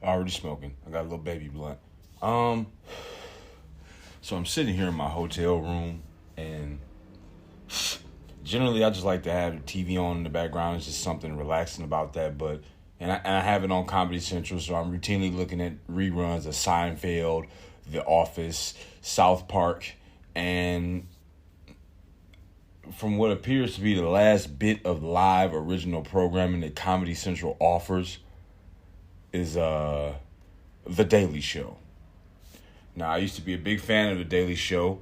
Already smoking. I got a little baby blunt. So I'm sitting here in my hotel room, and generally I just like to have the TV on in the background. It's just something relaxing about that. But I have it on Comedy Central, so I'm routinely looking at reruns of Seinfeld, The Office, South Park, and from what appears to be the last bit of live original programming that Comedy Central offers is The Daily Show. Now, I used to be a big fan of The Daily Show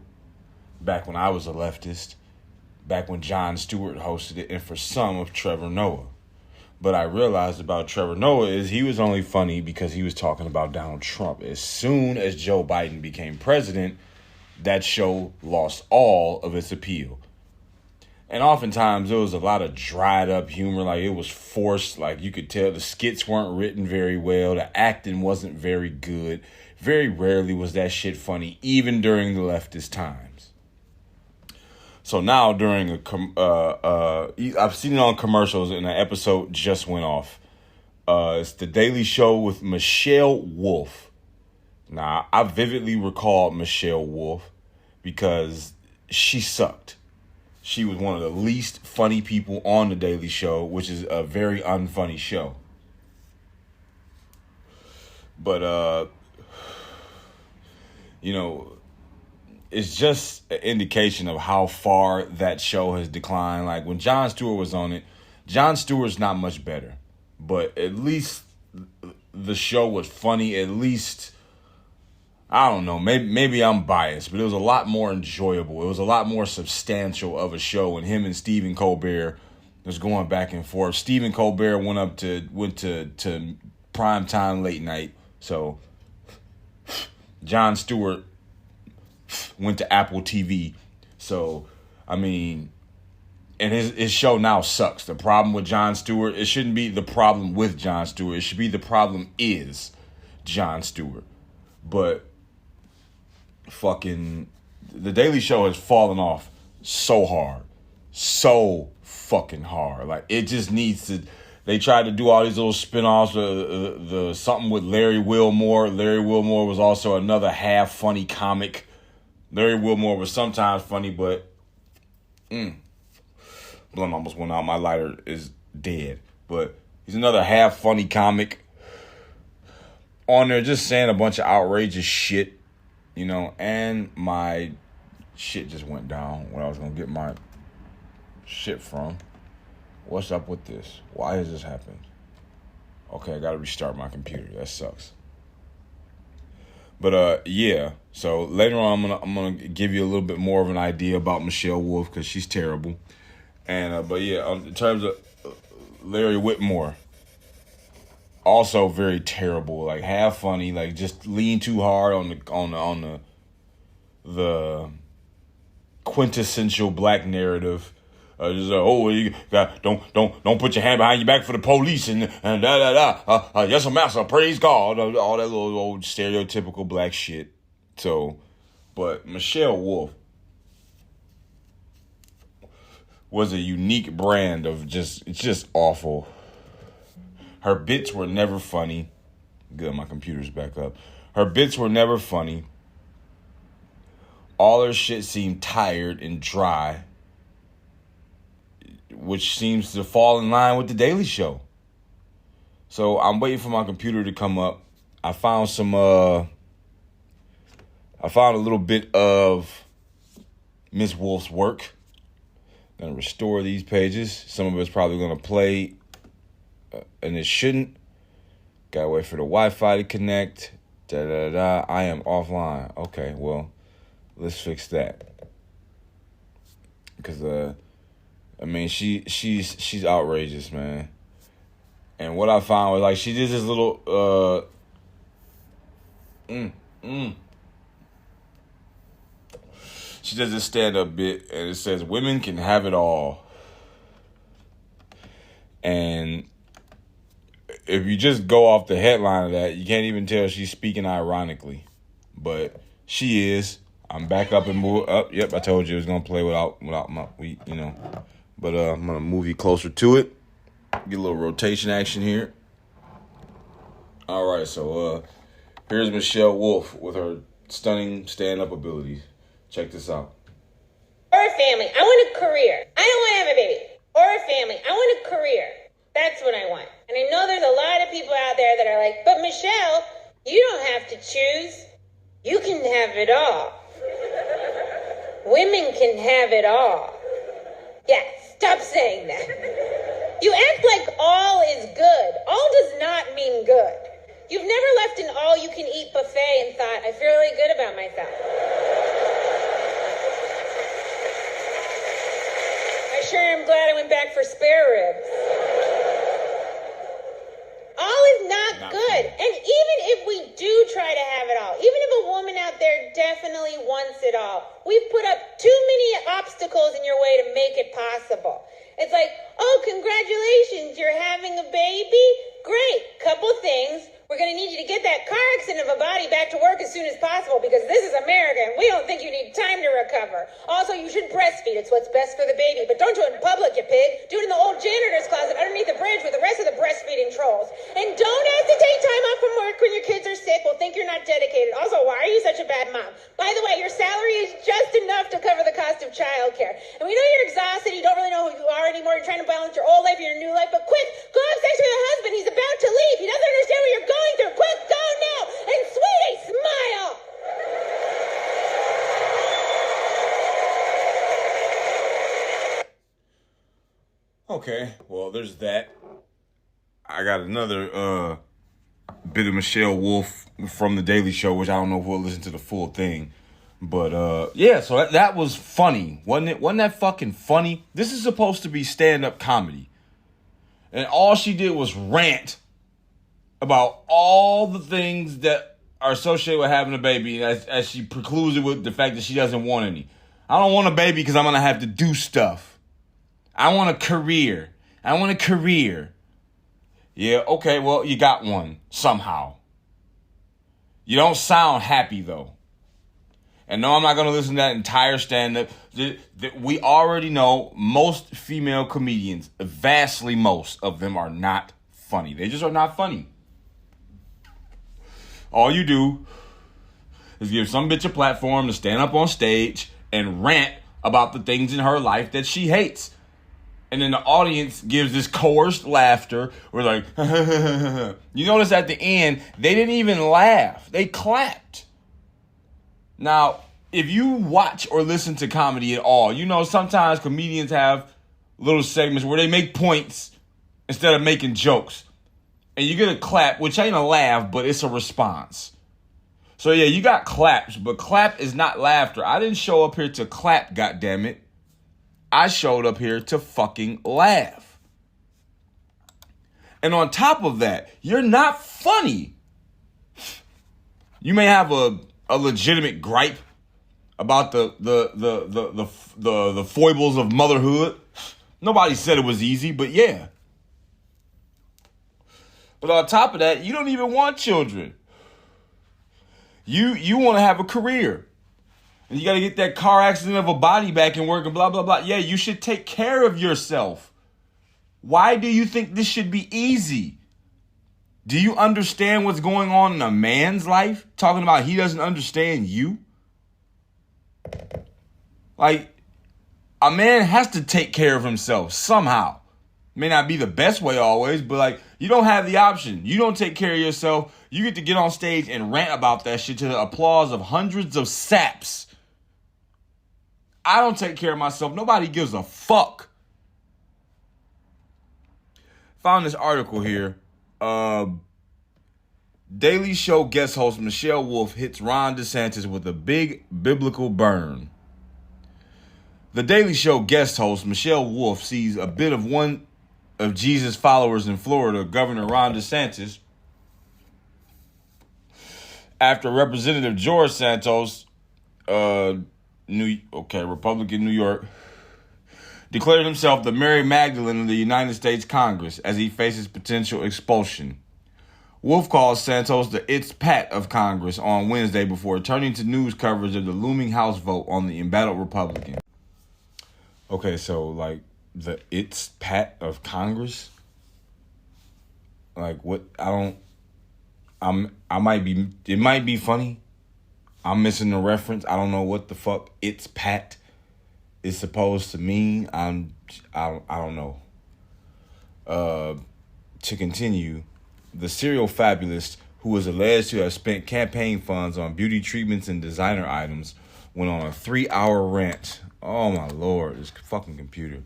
back when I was a leftist, back when Jon Stewart hosted it, and for some of Trevor Noah. But I realized about Trevor Noah is he was only funny because he was talking about Donald Trump. As soon as Joe Biden became president, that show lost all of its appeal. And oftentimes there was a lot of dried up humor, like it was forced, like you could tell the skits weren't written very well, the acting wasn't very good. Very rarely was that shit funny, even during the leftist times. So now during I've seen it on commercials and an episode just went off. It's The Daily Show with Michelle Wolf. Now, I vividly recall Michelle Wolf because she sucked. She was one of the least funny people on The Daily Show, which is a very unfunny show. But, it's just an indication of how far that show has declined. Like, when Jon Stewart was on it, Jon Stewart's not much better. But at least the show was funny. At least, I don't know, maybe I'm biased, but it was a lot more enjoyable. It was a lot more substantial of a show, and him and Stephen Colbert was going back and forth. Stephen Colbert went to primetime late night, so Jon Stewart went to Apple TV. So, I mean, and his show now sucks. The problem with Jon Stewart, it shouldn't be the problem with Jon Stewart. It should be the problem is Jon Stewart. But fucking The Daily Show has fallen off so hard. So fucking hard. Like, it just needs to. They tried to do all these little spinoffs. The something with Larry Wilmore. Larry Wilmore was also another half funny comic. Larry Wilmore was sometimes funny, but blunt almost went out. My lighter is dead. But he's another half funny comic on there just saying a bunch of outrageous shit, and my shit just went down when I was going to get my shit from. What's up with this? Why has this happened? Okay, I got to restart my computer. That sucks. But yeah. So later on, I'm gonna give you a little bit more of an idea about Michelle Wolf because she's terrible. And but yeah, in terms of Larry Whitmore, also very terrible. Like half funny, like just lean too hard on the quintessential black narrative. Just you got don't put your hand behind your back for the police and da da da. Yes, master, praise God. All that little old stereotypical black shit. So, but Michelle Wolf was a unique brand of it's just awful. Her bits were never funny. Good, my computer's back up. Her bits were never funny. All her shit seemed tired and dry, which seems to fall in line with The Daily Show. So I'm waiting for my computer to come up. I found a little bit of Miss Wolf's work. I'm going to restore these pages. Some of it's probably going to play, and it shouldn't. Got to wait for the Wi-Fi to connect. I am offline. Okay, well, let's fix that. Because, she's outrageous, man. And what I found was, like, she did this little, She does this stand-up bit, and it says, women can have it all. And if you just go off the headline of that, you can't even tell she's speaking ironically. But she is. I'm back up and move up. Yep, I told you it was going to play without my, But I'm going to move you closer to it. Get a little rotation action here. All right, so here's Michelle Wolf with her stunning stand-up abilities. Check this out. Or a family. I want a career. I don't want to have a baby. Or a family. I want a career. That's what I want. And I know there's a lot of people out there that are like, but Michelle, you don't have to choose. You can have it all. Women can have it all. Yeah, stop saying that. You act like all is good. All does not mean good. You've never left an all-you-can-eat buffet and thought, I feel really good about myself. I sure am glad I went back for spare ribs. All is not good. And even if we do try to have it all, even if a woman out there definitely wants it all, we've put up too many obstacles in your way to make it possible. It's like, oh, congratulations, you're having a baby? Great. Couple things. We're going to need you to get that car accident of a body back to work as soon as possible because this is America and we don't think you need time to recover. Also, you should breastfeed. It's what's best for the baby. But don't do it in public, you pig. Do it in the old janitor's closet underneath the bridge with the rest of the breastfeeding trolls. And don't ask to take time off from work when your kids are sick. We'll think you're not dedicated. Also, why are you such a bad mom? By the way, your salary is just enough to cover the cost of childcare. And we know you're exhausted. You don't really know who you are anymore. You're trying to balance your old life and your new life. But quick, go have sex with your husband. He's about to leave. He doesn't understand what you're going through. Quick, go now. And sweetie, smile. Okay, well, there's that. I got another bit of Michelle Wolf from The Daily Show, which I don't know if we'll listen to the full thing. But, yeah, so that was funny, wasn't it? Wasn't that fucking funny? This is supposed to be stand-up comedy. And all she did was rant about all the things that are associated with having a baby as she precludes it with the fact that she doesn't want any. I don't want a baby because I'm going to have to do stuff. I want a career. Yeah, okay, well, you got one somehow. You don't sound happy, though. And no, I'm not going to listen to that entire stand-up. We already know most female comedians, vastly most of them are not funny. They just are not funny. All you do is give some bitch a platform to stand up on stage and rant about the things in her life that she hates. And then the audience gives this coerced laughter. We're like, you notice at the end, they didn't even laugh. They clapped. Now, if you watch or listen to comedy at all, you know sometimes comedians have little segments where they make points instead of making jokes. And you get a clap, which ain't a laugh, but it's a response. So yeah, you got claps, but clap is not laughter. I didn't show up here to clap, goddammit. I showed up here to fucking laugh. And on top of that, you're not funny. You may have a legitimate gripe about the foibles of motherhood. Nobody said it was easy, but yeah. But on top of that, you don't even want children. You want to have a career. And you got to get that car accident of a body back in work and blah, blah, blah. Yeah, you should take care of yourself. Why do you think this should be easy? Do you understand what's going on in a man's life? Talking about he doesn't understand you? Like, a man has to take care of himself somehow. May not be the best way always, but like, you don't have the option. You don't take care of yourself. You get to get on stage and rant about that shit to the applause of hundreds of saps. I don't take care of myself. Nobody gives a fuck. Found this article here. Daily Show guest host Michelle Wolf hits Ron DeSantis with a big biblical burn. The Daily Show guest host Michelle Wolf sees a bit of one of Jesus' followers in Florida, Governor Ron DeSantis, after Representative George Santos, Republican New York, declared himself the Mary Magdalene of the United States Congress as he faces potential expulsion. Wolf calls Santos the "It's Pat" of Congress on Wednesday before turning to news coverage of the looming House vote on the embattled Republican. Okay, so like the "It's Pat" of Congress? Like what? I It might be funny. I'm missing the reference. I don't know what the fuck "it's Pat" is supposed to mean. I don't know. To continue, the serial fabulist, who was alleged to have spent campaign funds on beauty treatments and designer items, went on a 3-hour rant. Oh my Lord, this fucking computer.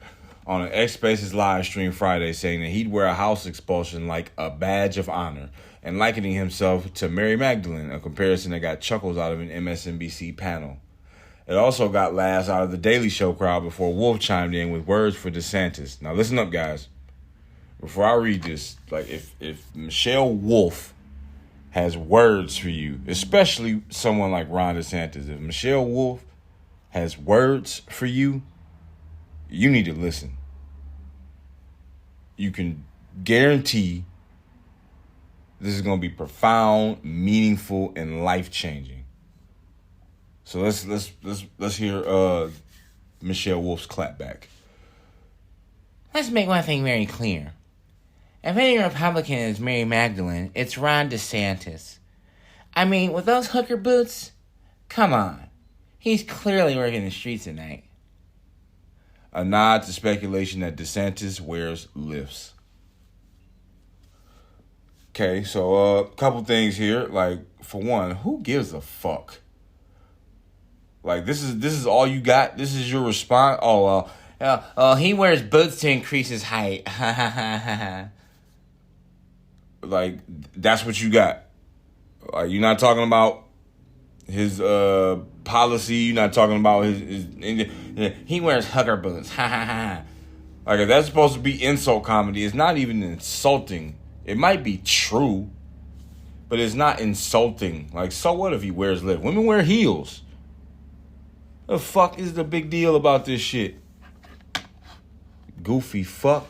On an X Spaces live stream Friday, saying that he'd wear a house expulsion like a badge of honor, and likening himself to Mary Magdalene, a comparison that got chuckles out of an MSNBC panel. It also got laughs out of the Daily Show crowd before Wolf chimed in with words for DeSantis. Now listen up, guys. Before I read this, like if Michelle Wolf has words for you, especially someone like Ron DeSantis, if Michelle Wolf has words for you, you need to listen. You can guarantee this is going to be profound, meaningful, and life-changing. So let's hear Michelle Wolf's clapback. Let's make one thing very clear. If any Republican is Mary Magdalene, it's Ron DeSantis. I mean, with those hooker boots, come on. He's clearly working the streets at night. A nod to speculation that DeSantis wears lifts. Okay, so a couple things here. Like, for one, who gives a fuck? Like, this is all you got? This is your response? Oh, he wears boots to increase his height. Like, that's what you got. Like, you're not talking about his policy. You're not talking about his he wears hooker boots. Like, if that's supposed to be insult comedy, it's not even insulting. It might be true, but it's not insulting. Like, so what if he wears lift? Women wear heels. The fuck is the big deal about this shit? Goofy fuck.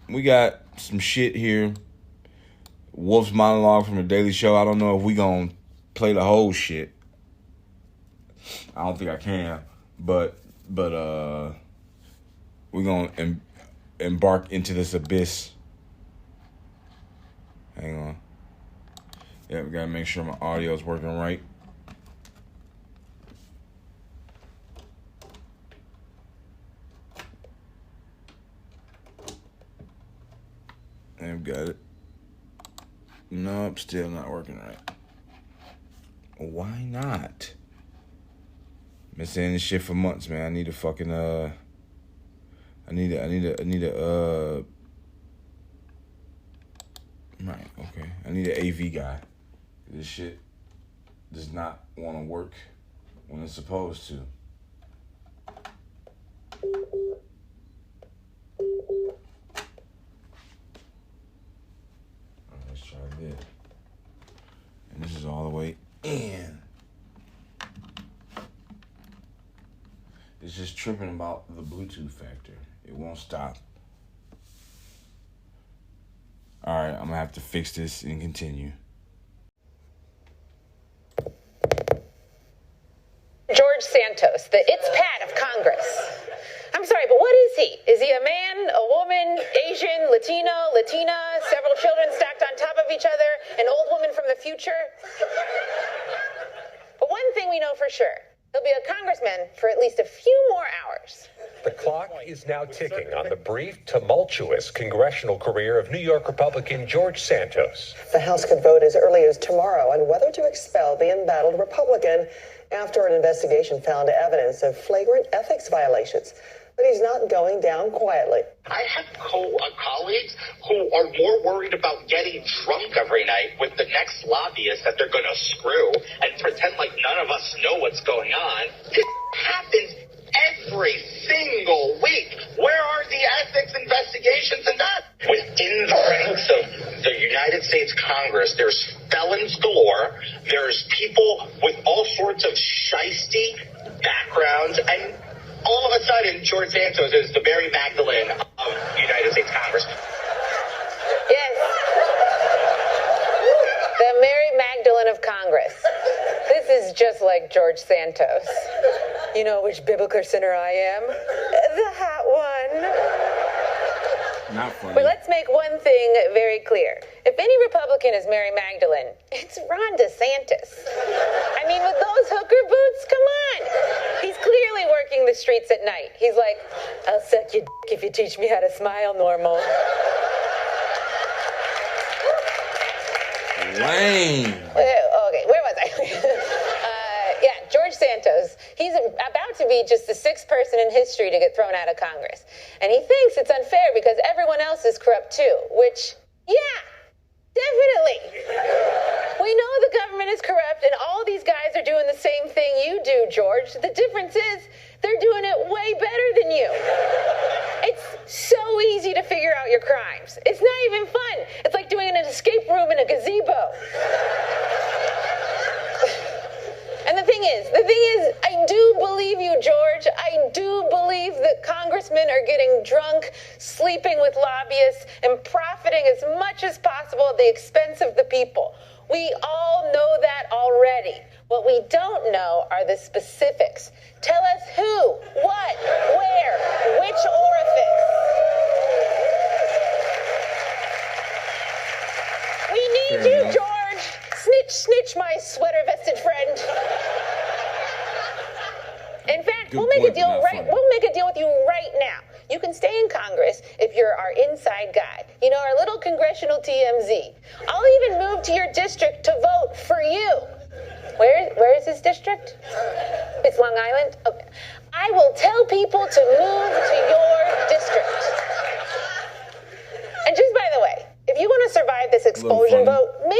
We got some shit here. Wolf's monologue from the Daily Show. I don't know if we gonna play the whole shit. I don't think I can. But we're gonna embark into this abyss. Hang on. Yeah, we gotta make sure my audio is working right. I've got it. Nope, still not working right. Why not? Been saying this shit for months, man. I need a fucking I need a right, okay. I need an AV guy. This shit does not want to work when it's supposed to. Let's try this. And this is all the way in. It's just tripping about the Bluetooth factor. It won't stop. All right, I'm gonna have to fix this and continue. George Santos, the It's Pat of Congress. I'm sorry, but what is he? Is he a man, a woman, Asian, Latino, Latina, several children stacked on top of each other, an old woman from the future? But one thing we know for sure, he'll be a congressman for at least a few more hours. The clock is now ticking on the brief, tumultuous congressional career of New York Republican George Santos. The House could vote as early as tomorrow on whether to expel the embattled Republican after an investigation found evidence of flagrant ethics violations. But he's not going down quietly. I have colleagues who are more worried about getting drunk every night with the next lobbyist that they're going to screw and pretend like none of us know what's going on. This happens every single week. Where are the ethics investigations and that? Within the ranks of the United States Congress, there's felons galore. There's people with all sorts of shisty backgrounds, and all of a sudden, George Santos is the Mary Magdalene of the United States Congress. Yes. The Mary Magdalene of Congress. This is just like George Santos. You know which biblical sinner I am? The hot one. Not funny. But let's make one thing very clear. If any Republican is Mary Magdalene, it's Ron DeSantis. I mean, with those hooker boots, come on. He's clearly working the streets at night. He's like, I'll suck your dick if you teach me how to smile normal. Lame. Okay, where was I? George Santos. He's about to be just the 6th person in history to get thrown out of Congress. And he thinks it's unfair because everyone else is corrupt too, which, yeah, definitely. We know the government is corrupt and all these guys are doing the same thing you do, George. The difference is they're doing it way better than you. It's so easy to figure out your crimes. It's not even fun. It's like doing an escape room in a gazebo. And the thing is, I do believe you, George. I do believe that congressmen are getting drunk, sleeping with lobbyists, and profiting as much as possible at the expense of the people. We all know that already. What we don't know are the specifics. Tell us who, what, where, which orifice. We need you, George. Snitch, snitch, my sweater-vested friend. In fact, we'll make a deal with you right now. You can stay in Congress if you're our inside guy. You know, our little congressional TMZ. I'll even move to your district to vote for you. Where is this district? It's Long Island? Okay. I will tell people to move to your district. And just by the way, if you want to survive this expulsion vote, maybe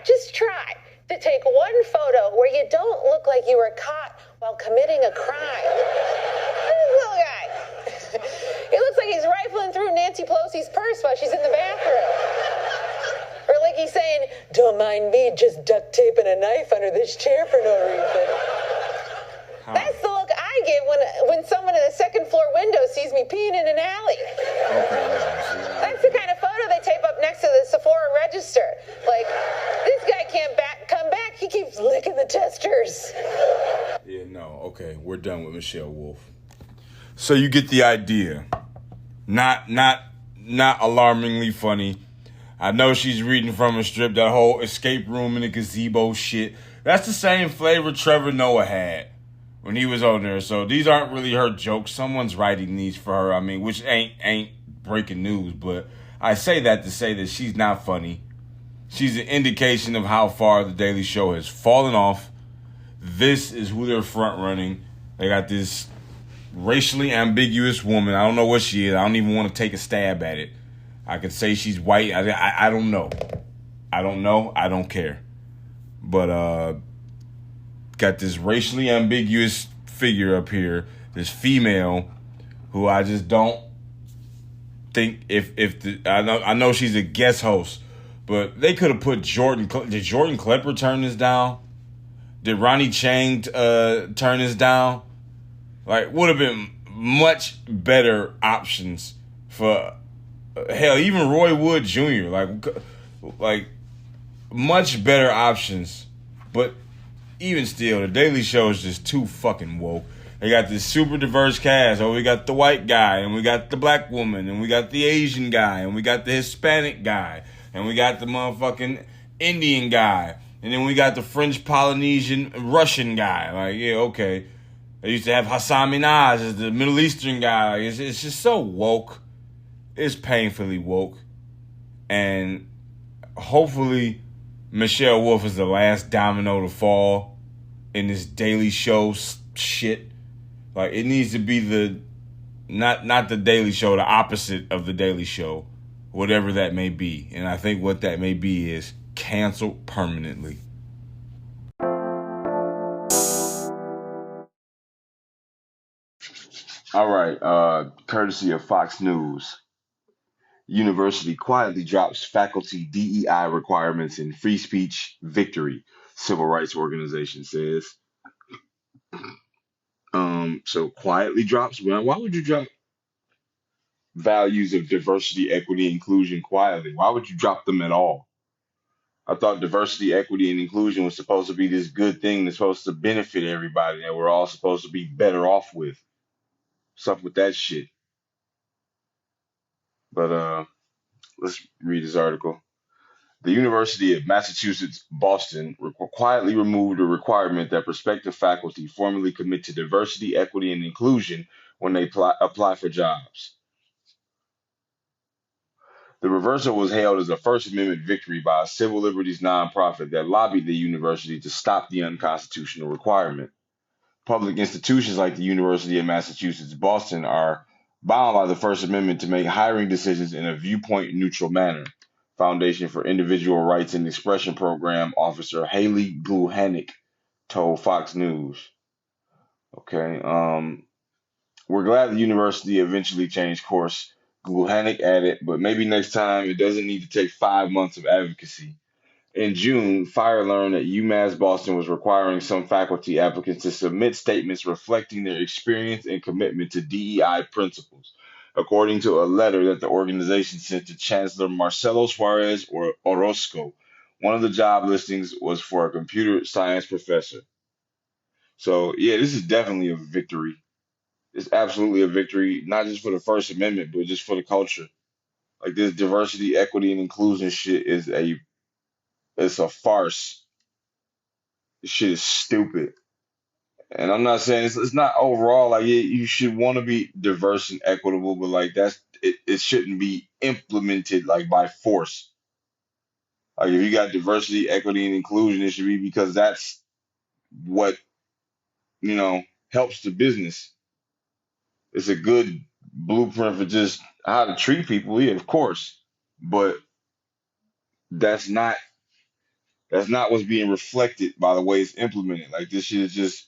just try to take one photo where you don't look like you were caught while committing a crime. This little guy. He looks like he's rifling through Nancy Pelosi's purse while she's in the bathroom. Or like he's saying, don't mind me just duct taping a knife under this chair for no reason. That's the look I give when someone in a second floor window sees me peeing in an alley. That's the kind of photo they tape up next to the Sephora register. Like, this guy can't come back. He keeps licking the testers. Yeah, no. Okay, we're done with Michelle Wolf. So you get the idea. Not alarmingly funny. I know she's reading from a strip, that whole escape room in the gazebo shit. That's the same flavor Trevor Noah had when he was on there. So these aren't really her jokes. Someone's writing these for her. I mean, which ain't breaking news, but I say that to say that she's not funny. She's an indication of how far The Daily Show has fallen off. This is who they're front running. They got this racially ambiguous woman. I don't know what she is. I don't even want to take a stab at it. I could say she's white. I don't know. I don't know. I don't care. But got this racially ambiguous figure up here, this female, who I just don't think I know she's a guest host, but they could have put Jordan. Did Jordan Klepper turn this down? Did Ronnie Chang turn this down? Like, would have been much better options for hell, even Roy Wood Jr. Like much better options, but even still, The Daily Show is just too fucking woke. They got this super diverse cast. Oh, we got the white guy, and we got the black woman, and we got the Asian guy, and we got the Hispanic guy, and we got the motherfucking Indian guy, and then we got the French, Polynesian, Russian guy. Like, yeah, okay. They used to have Hassan Minaj as the Middle Eastern guy. Like, it's just so woke. It's painfully woke. And hopefully Michelle Wolf is the last domino to fall in this Daily Show shit. Like, it needs to be not the Daily Show, the opposite of the Daily Show, whatever that may be. And I think what that may be is canceled permanently. All right, courtesy of Fox News. University quietly drops faculty DEI requirements in free speech victory, civil rights organization says. So quietly drops. Well, why would you drop values of diversity, equity, inclusion quietly? Why would you drop them at all? I thought diversity, equity, and inclusion was supposed to be this good thing that's supposed to benefit everybody that we're all supposed to be better off with. What's up with that shit? But let's read this article. The University of Massachusetts Boston quietly removed a requirement that prospective faculty formally commit to diversity, equity, and inclusion when they apply for jobs. The reversal was hailed as a First Amendment victory by a civil liberties nonprofit that lobbied the university to stop the unconstitutional requirement. Public institutions like the University of Massachusetts Boston are bound by the First Amendment to make hiring decisions in a viewpoint neutral manner. Foundation for Individual Rights and Expression Program officer Haley Gluhanick told Fox News. Okay, we're glad the university eventually changed course, Gluhanick added, but maybe next time it doesn't need to take 5 months of advocacy. In June, Fire learned that UMass Boston was requiring some faculty applicants to submit statements reflecting their experience and commitment to DEI principles, according to a letter that the organization sent to Chancellor Marcelo Suarez or Orozco. One of the job listings was for a computer science professor. So, yeah, this is definitely a victory. It's absolutely a victory, not just for the First Amendment, but just for the culture. Like this diversity, equity, and inclusion shit it's a farce. This shit is stupid. And I'm not saying it's not overall like you should want to be diverse and equitable, but like it shouldn't be implemented like by force. Like if you got diversity, equity, and inclusion, it should be because that's what helps the business. It's a good blueprint for just how to treat people, yeah, of course, but that's not that's not what's being reflected by the way it's implemented. Like this shit is just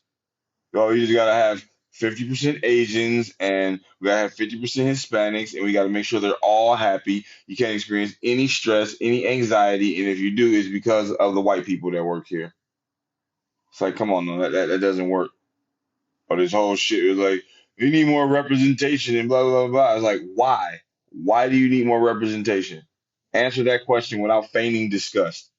you just gotta have 50% Asians and we gotta have 50% Hispanics and we gotta make sure they're all happy. You can't experience any stress, any anxiety, and if you do, it's because of the white people that work here. It's like, come on, no, that doesn't work. Or this whole shit is like, you need more representation and blah blah blah. It's like, why? Why do you need more representation? Answer that question without feigning disgust.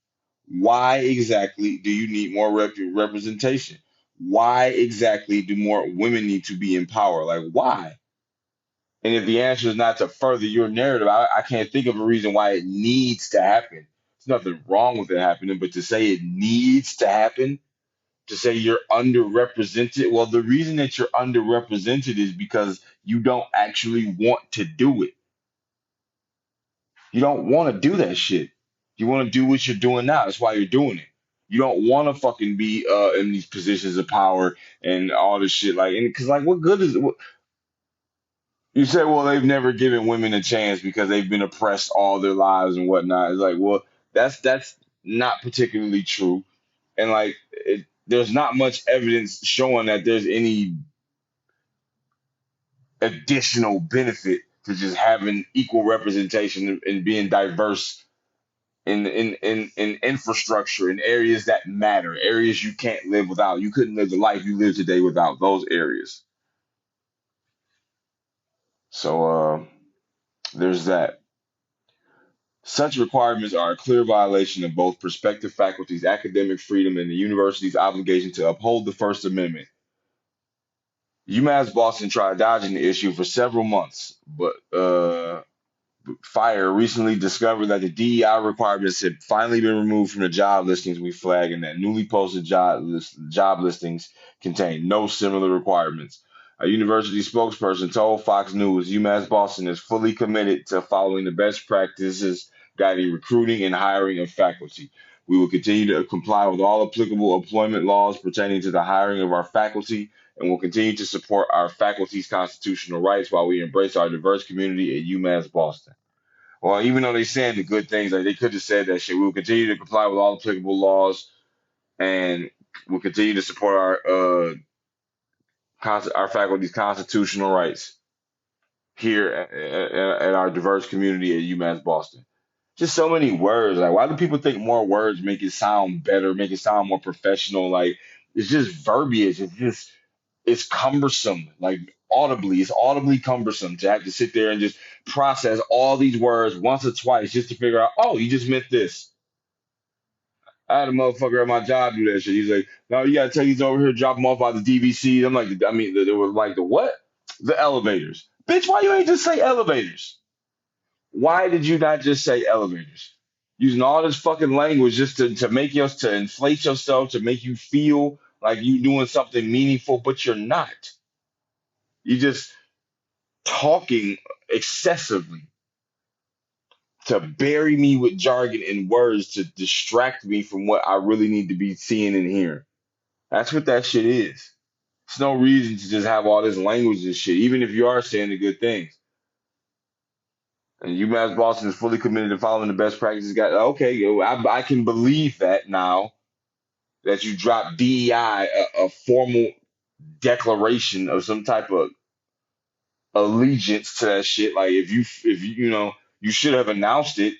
Why exactly do you need more representation? Why exactly do more women need to be in power? Like, why? And if the answer is not to further your narrative, I can't think of a reason why it needs to happen. There's nothing wrong with it happening, but to say it needs to happen, to say you're underrepresented, well, the reason that you're underrepresented is because you don't actually want to do it. You don't want to do that shit. You want to do what you're doing now. That's why you're doing it. You don't want to fucking be in these positions of power and all this shit. Like, and because like, what good is it? You say, well, they've never given women a chance because they've been oppressed all their lives and whatnot. It's like, well, that's not particularly true. And like, there's not much evidence showing that there's any additional benefit to just having equal representation and being diverse in infrastructure in areas that matter, areas you can't live without. You couldn't live the life you live today without those areas. So there's that. Such requirements are a clear violation of both prospective faculty's academic freedom and the university's obligation to uphold the First Amendment. UMass Boston tried dodging the issue for several months, but Fire recently discovered that the DEI requirements had finally been removed from the job listings we flagged and that newly posted job listings contain no similar requirements. A university spokesperson told Fox News UMass Boston is fully committed to following the best practices guiding recruiting and hiring of faculty. We will continue to comply with all applicable employment laws pertaining to the hiring of our faculty and will continue to support our faculty's constitutional rights while we embrace our diverse community at UMass Boston. Well, even though they're saying the good things, like they could have said that shit. We will continue to comply with all applicable laws, and we'll continue to support our faculty's constitutional rights here at our diverse community at UMass Boston. Just so many words. Like, why do people think more words make it sound better, make it sound more professional? Like, it's just verbiage. It's cumbersome. Like it's audibly cumbersome to have to sit there and just process all these words once or twice just to figure out, oh, you just meant this. I had a motherfucker at my job do that shit. He's like, no, you gotta take these over here, drop them off by the DVC. I'm like, I mean, they were like the what? The elevators. Bitch, why you ain't just say elevators? Why did you not just say elevators? using all this fucking language just to make us to inflate yourself, to make you feel like you doing something meaningful, but you're not. You're just talking excessively to bury me with jargon and words to distract me from what I really need to be seeing and hearing. That's what that shit is. There's no reason to just have all this language and shit, even if you are saying the good things. And UMass Boston is fully committed to following the best practices. Got okay, I can believe that now that you dropped DEI, a formal declaration of some type of allegiance to that shit. Like if you you should have announced it,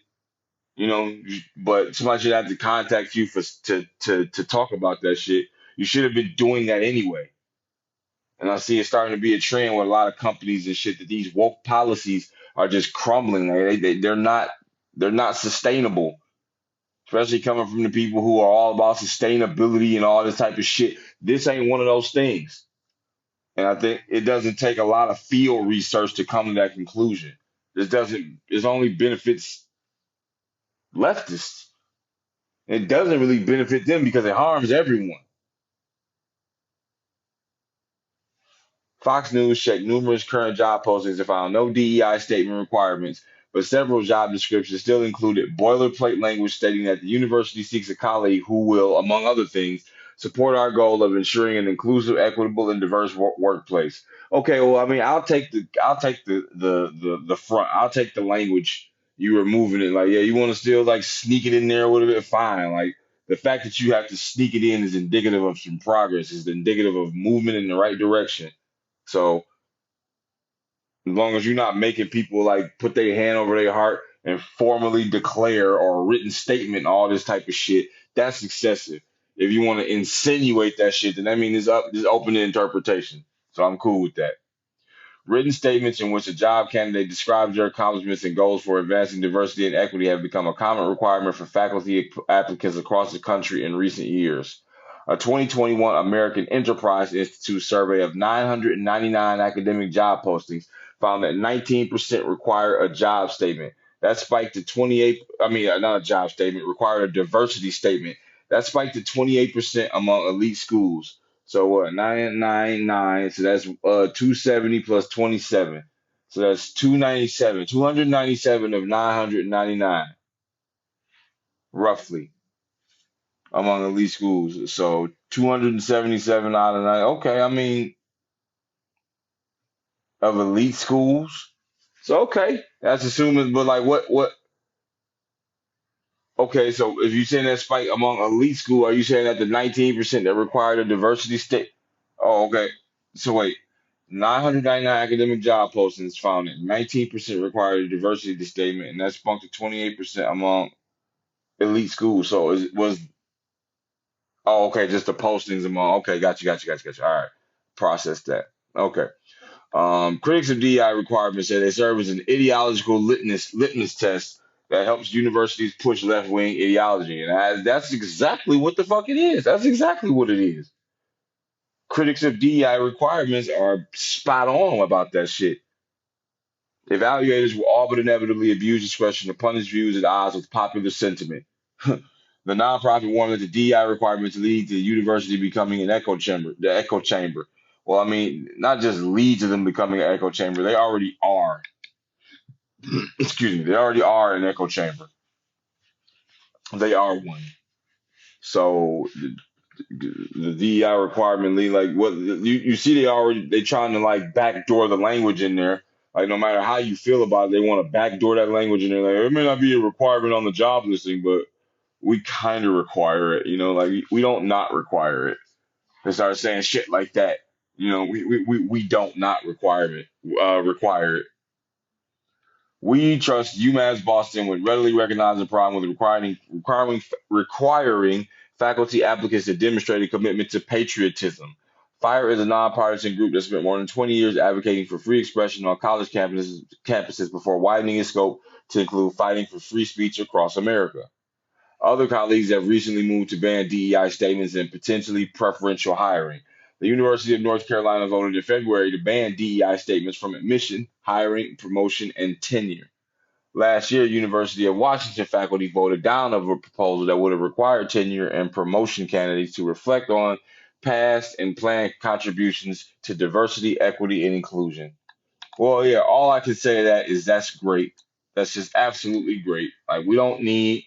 but somebody should have to contact you to talk about that shit. You should have been doing that anyway. And I see it starting to be a trend with a lot of companies and shit that these woke policies are just crumbling. They're not sustainable, especially coming from the people who are all about sustainability and all this type of shit. This ain't one of those things. And I think it doesn't take a lot of field research to come to that conclusion. This only benefits leftists. It doesn't really benefit them because it harms everyone. Fox News checked numerous current job postings and found no DEI statement requirements, but several job descriptions still included boilerplate language stating that the university seeks a colleague who will, among other things, support our goal of ensuring an inclusive, equitable, and diverse workplace. Okay, well, I mean, I'll take the front. I'll take the language you were moving it. Like, yeah, you want to still like sneak it in there a little bit, fine. Like the fact that you have to sneak it in is indicative of some progress, is indicative of movement in the right direction. So as long as you're not making people like put their hand over their heart and formally declare or a written statement, all this type of shit, that's excessive. If you want to insinuate that shit, then that means it's open to interpretation. So I'm cool with that. Written statements in which a job candidate describes their accomplishments and goals for advancing diversity and equity have become a common requirement for faculty applicants across the country in recent years. A 2021 American Enterprise Institute survey of 999 academic job postings found that 19% require a job statement. That spiked to 28, not a job statement, required a diversity statement. That spiked to 28% among elite schools. So what? 999. So that's 270 plus 27. So that's 297. 297 of 999, roughly, among elite schools. So 277 out of 9. Okay, I mean, of elite schools. So okay, that's assuming. But like, what? Okay, so if you're saying that spike among elite school, are you saying that the 19% that required a diversity state? Oh, okay. So wait, 999 academic job postings found that 19% required a diversity statement, and that spunked to 28% among elite schools. So it was, oh, okay, just the postings among, okay, got you. All right, process that. Okay. Critics of DEI requirements say they serve as an ideological litmus test that helps universities push left wing ideology. And that's exactly what the fuck it is. That's exactly what it is. Critics of DEI requirements are spot on about that shit. Evaluators will all but inevitably abuse discretion to punish views at odds with popular sentiment. The nonprofit warned that the DEI requirements lead to the university becoming an echo chamber. The echo chamber. Well, I mean, not just lead to them becoming an echo chamber. They already are. Excuse me. They already are an echo chamber. They are one. So the DEI requirement lead like what you see they trying to like backdoor the language in there. Like no matter how you feel about it, they want to backdoor that language in there. Like it may not be a requirement on the job listing, but we kind of require it. Like we don't not require it. They start saying shit like that. We don't not require it. We trust UMass Boston would readily recognize the problem with requiring faculty applicants to demonstrate a commitment to patriotism. FIRE is a nonpartisan group that spent more than 20 years advocating for free expression on college campuses before widening its scope to include fighting for free speech across America. Other colleagues have recently moved to ban DEI statements and potentially preferential hiring. The University of North Carolina voted in February to ban DEI statements from admission, hiring, promotion, and tenure. Last year, University of Washington faculty voted down of a proposal that would have required tenure and promotion candidates to reflect on past and planned contributions to diversity, equity, and inclusion. Well, yeah, all I can say to that is that's great. That's just absolutely great. Like, we don't need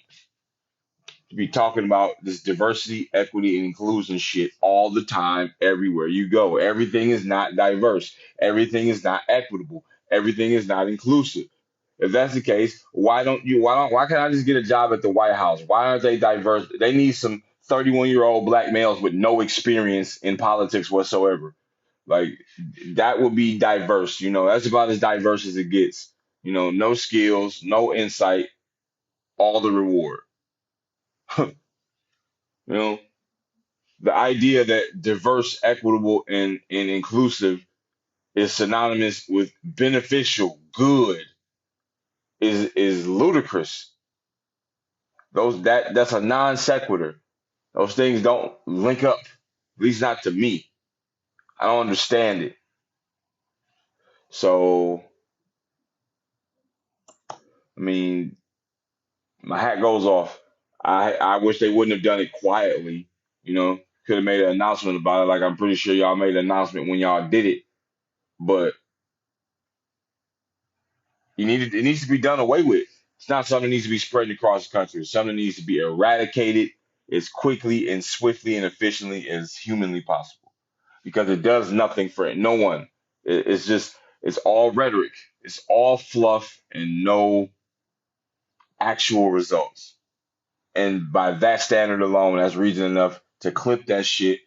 to be talking about this diversity, equity, and inclusion shit all the time, everywhere you go. Everything is not diverse. Everything is not equitable. Everything is not inclusive. If that's the case, why can't I just get a job at the White House? Why aren't they diverse? They need some 31-year-old black males with no experience in politics whatsoever. Like, that would be diverse. That's about as diverse as it gets. No skills, no insight, all the reward. You know, the idea that diverse, equitable, and inclusive is synonymous with beneficial, good is ludicrous. That's a non sequitur. Those things don't link up, at least not to me. I don't understand it. So, I mean, my hat goes off. I wish they wouldn't have done it quietly. Could have made an announcement about it. Like, I'm pretty sure y'all made an announcement when y'all did it, but it needs to be done away with. It's not something that needs to be spread across the country. It's something that needs to be eradicated as quickly and swiftly and efficiently as humanly possible, because it does nothing for no one. It's all rhetoric. It's all fluff and no actual results. And by that standard alone, that's reason enough to clip that shit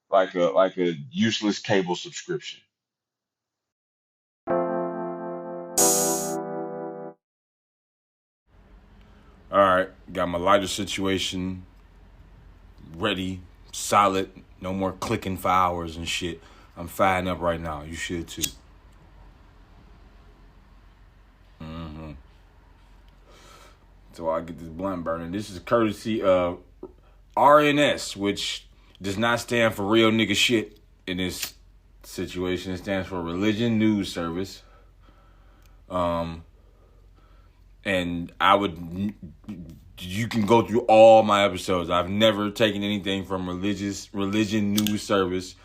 like a useless cable subscription. All right, got my lighter situation ready, solid, no more clicking for hours and shit. I'm firing up right now. You should too. So I get this blunt burning. This is courtesy of RNS, which does not stand for real nigga shit in this situation. It stands for Religion News Service. And you can go through all my episodes. I've never taken anything from Religion News Service.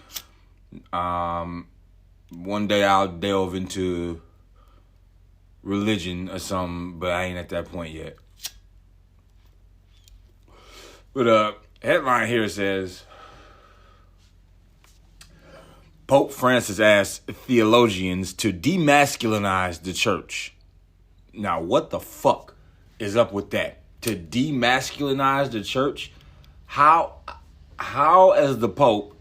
One day I'll delve into religion or something, but I ain't at that point yet. But headline here says, Pope Francis asked theologians to demasculinize the church. Now, what the fuck is up with that? To demasculinize the church? How as the Pope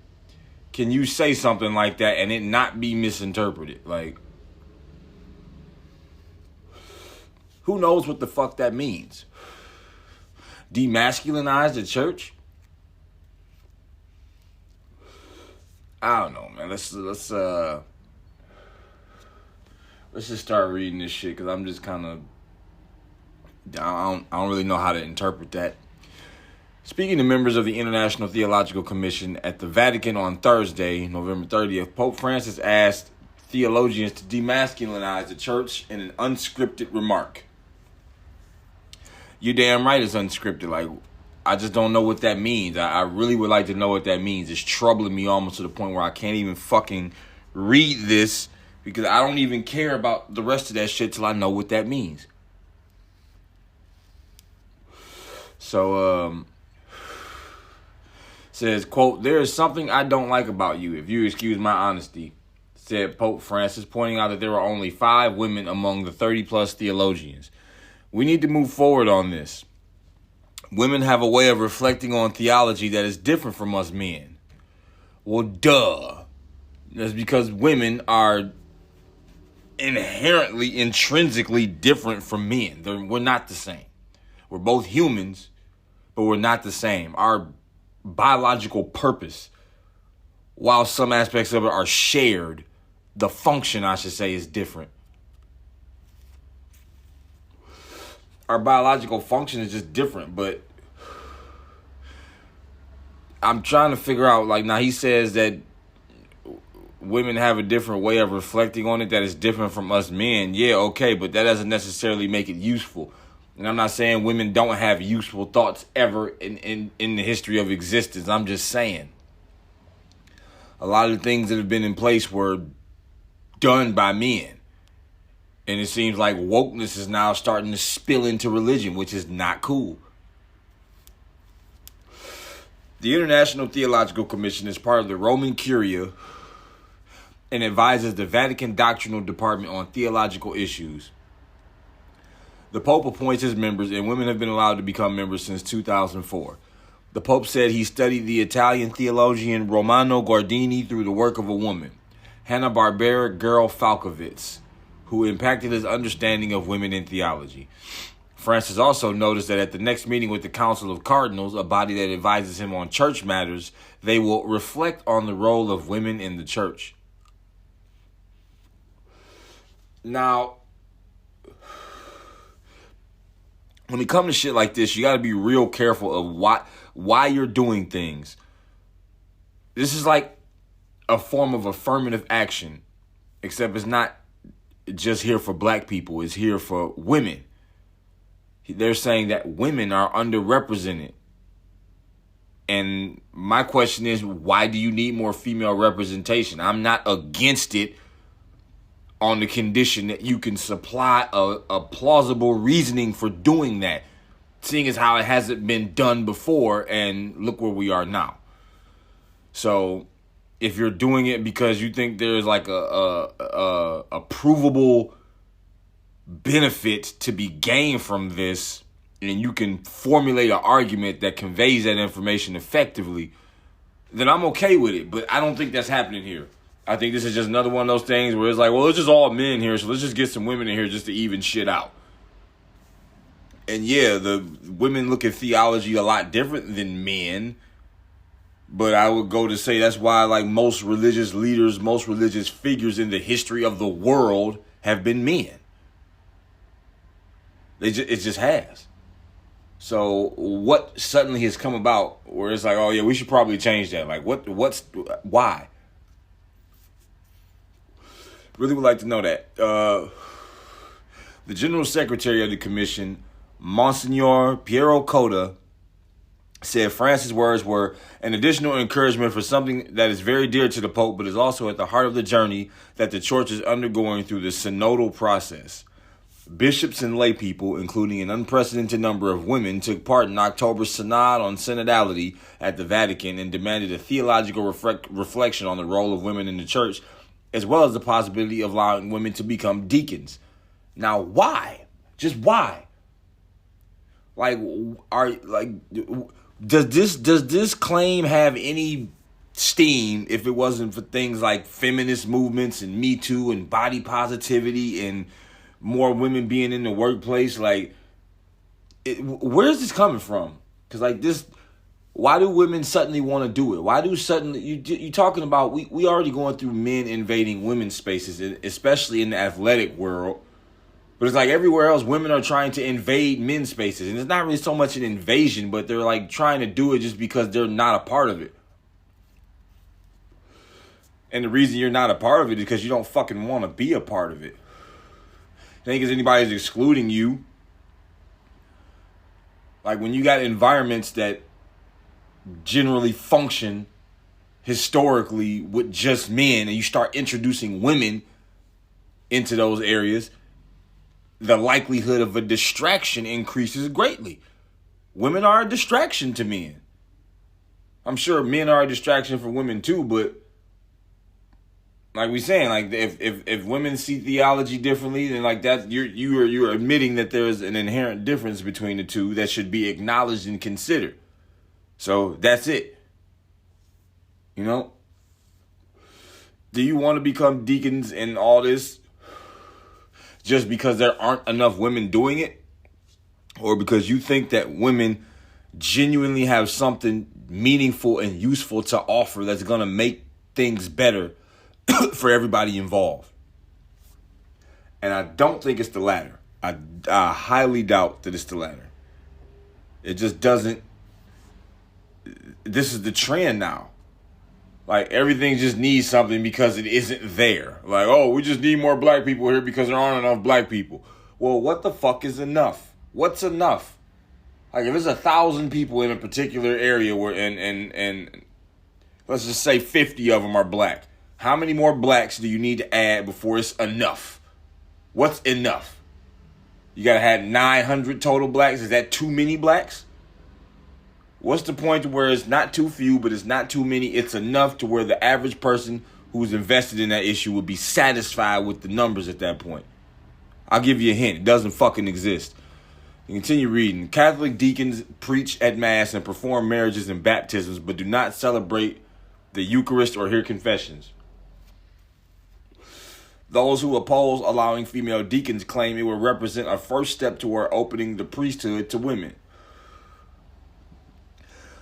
can you say something like that and it not be misinterpreted? Like, who knows what the fuck that means? Demasculinize the church? I don't know, man. Let's just start reading this shit, because I'm just kind of, I don't really know how to interpret that. Speaking to members of the International Theological Commission at the Vatican on Thursday, November 30th, Pope Francis asked theologians to demasculinize the church in an unscripted remark. You damn right it's unscripted. Like, I just don't know what that means. I really would like to know what that means. It's troubling me almost to the point where I can't even fucking read this, because I don't even care about the rest of that shit till I know what that means. So, says, quote, "There is something I don't like about you, if you excuse my honesty," said Pope Francis, pointing out that there are only 5 women among the 30-plus theologians. We need to move forward on this. Women have a way of reflecting on theology that is different from us men. Well, duh. That's because women are intrinsically different from men. We're not the same. We're both humans, but we're not the same. Our biological purpose, while some aspects of it are shared, the function, I should say, is different. Our biological function is just different, but I'm trying to figure out, like, now he says that women have a different way of reflecting on it that is different from us men, yeah, okay, but that doesn't necessarily make it useful. And I'm not saying women don't have useful thoughts ever in the history of existence. I'm just saying a lot of the things that have been in place were done by men. And it seems like wokeness is now starting to spill into religion, which is not cool. The International Theological Commission is part of the Roman Curia and advises the Vatican Doctrinal Department on theological issues. The Pope appoints his members, and women have been allowed to become members since 2004. The Pope said he studied the Italian theologian Romano Guardini through the work of a woman, Hanna-Barbera girl Falkovitz, who impacted his understanding of women in theology. Francis also noticed that at the next meeting with the Council of Cardinals, a body that advises him on church matters, they will reflect on the role of women in the church. Now, when it comes to shit like this, you got to be real careful of why you're doing things. This is like a form of affirmative action, except it's not just here for black people. It's here for women. They're saying that women are underrepresented. And my question is, why do you need more female representation? I'm not against it on the condition that you can supply a plausible reasoning for doing that, seeing as how it hasn't been done before, and look where we are now. So if you're doing it because you think there's like a provable benefit to be gained from this, and you can formulate an argument that conveys that information effectively, then I'm okay with it. But I don't think that's happening here. I think this is just another one of those things where it's like, well, it's just all men here, so let's just get some women in here just to even shit out. And yeah, the women look at theology a lot different than men, but I would go to say that's why, like, most religious leaders, most religious figures in the history of the world have been men. It just has. So what suddenly has come about where it's like, oh yeah, we should probably change that? Like, why? Really would like to know that. The General Secretary of the Commission, Monsignor Piero Coda, said Francis' words were an additional encouragement for something that is very dear to the Pope, but is also at the heart of the journey that the Church is undergoing through the synodal process. Bishops and lay people, including an unprecedented number of women, took part in October's Synod on Synodality at the Vatican and demanded a theological reflection on the role of women in the Church, as well as the possibility of allowing women to become deacons. Now, why? Just why? Does this claim have any steam if it wasn't for things like feminist movements and Me Too and body positivity and more women being in the workplace? Like, where's this coming from? Because like this, why do women suddenly want to do it? Why do suddenly you talking about we already going through men invading women's spaces, especially in the athletic world. But it's like everywhere else, women are trying to invade men's spaces. And it's not really so much an invasion, but they're like trying to do it just because they're not a part of it. And the reason you're not a part of it is because you don't fucking want to be a part of it. I think because anybody's excluding you. Like when you got environments that generally function historically with just men and you start introducing women into those areas, the likelihood of a distraction increases greatly. Women are a distraction to men. I'm sure men are a distraction for women too, but like we saying, like if women see theology differently, then like that you're admitting that there's an inherent difference between the two that should be acknowledged and considered. So that's it. You know? Do you want to become deacons and all this just because there aren't enough women doing it? Or because you think that women genuinely have something meaningful and useful to offer that's going to make things better for everybody involved? And I don't think it's the latter. I highly doubt that it's the latter. It just doesn't. This is the trend now. Like, everything just needs something because it isn't there. Like, oh, we just need more black people here because there aren't enough black people. Well, what the fuck is enough? What's enough? Like, if there's 1,000 people in a particular area where, and let's just say 50 of them are black, how many more blacks do you need to add before it's enough? What's enough? You gotta have 900 total blacks? Is that too many blacks? What's the point to where it's not too few, but it's not too many? It's enough to where the average person who's invested in that issue would be satisfied with the numbers at that point. I'll give you a hint. It doesn't fucking exist. You continue reading. Catholic deacons preach at Mass and perform marriages and baptisms, but do not celebrate the Eucharist or hear confessions. Those who oppose allowing female deacons claim it will represent a first step toward opening the priesthood to women.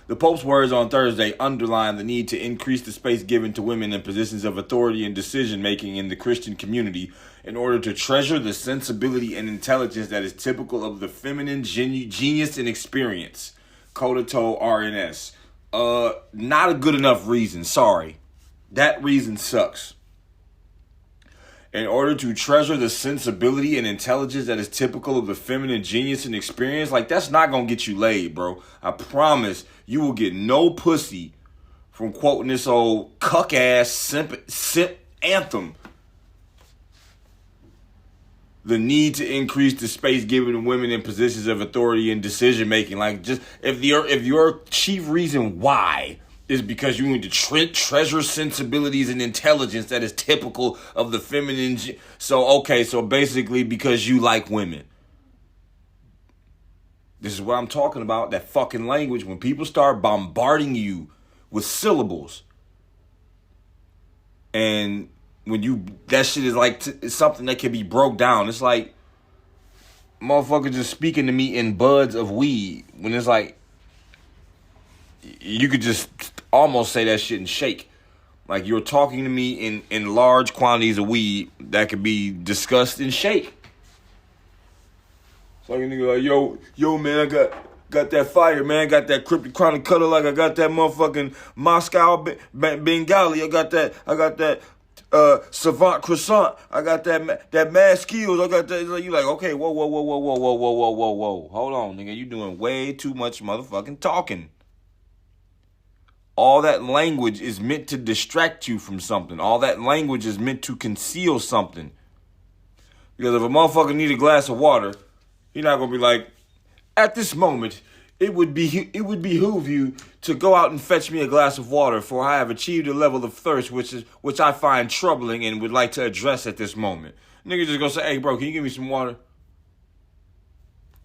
The Pope's words on Thursday underline the need to increase the space given to women in positions of authority and decision-making in the Christian community in order to treasure the sensibility and intelligence that is typical of the feminine genius and experience. Coda told RNS. Not a good enough reason, sorry. That reason sucks. In order to treasure the sensibility and intelligence that is typical of the feminine genius and experience, like, that's not gonna get you laid, bro. I promise you will get no pussy from quoting this old cuck-ass simp anthem. The need to increase the space given to women in positions of authority and decision-making. Like, just if your chief reason why is because you need to treasure sensibilities and intelligence that is typical of the feminine. So basically because you like women. This is what I'm talking about, that fucking language. When people start bombarding you with syllables, and that shit is like it's something that can be broke down. It's like motherfuckers just speaking to me in buds of weed, when it's like you could just almost say that shit and shake. Like, you're talking to me in large quantities of weed that could be discussed and shake. So like a nigga like, yo, man, I got that fire, man. Got that cryptochronic cutter, like I got that motherfucking Moscow Bengali. I got that savant croissant. I got that mad skills. I got that. You like, okay, whoa. Hold on, nigga. You doing way too much motherfucking talking. All that language is meant to distract you from something. All that language is meant to conceal something. Because if a motherfucker need a glass of water, he's not gonna be like, at this moment, it would behoove you to go out and fetch me a glass of water, for I have achieved a level of thirst which I find troubling and would like to address at this moment. Nigga just gonna say, hey bro, can you give me some water?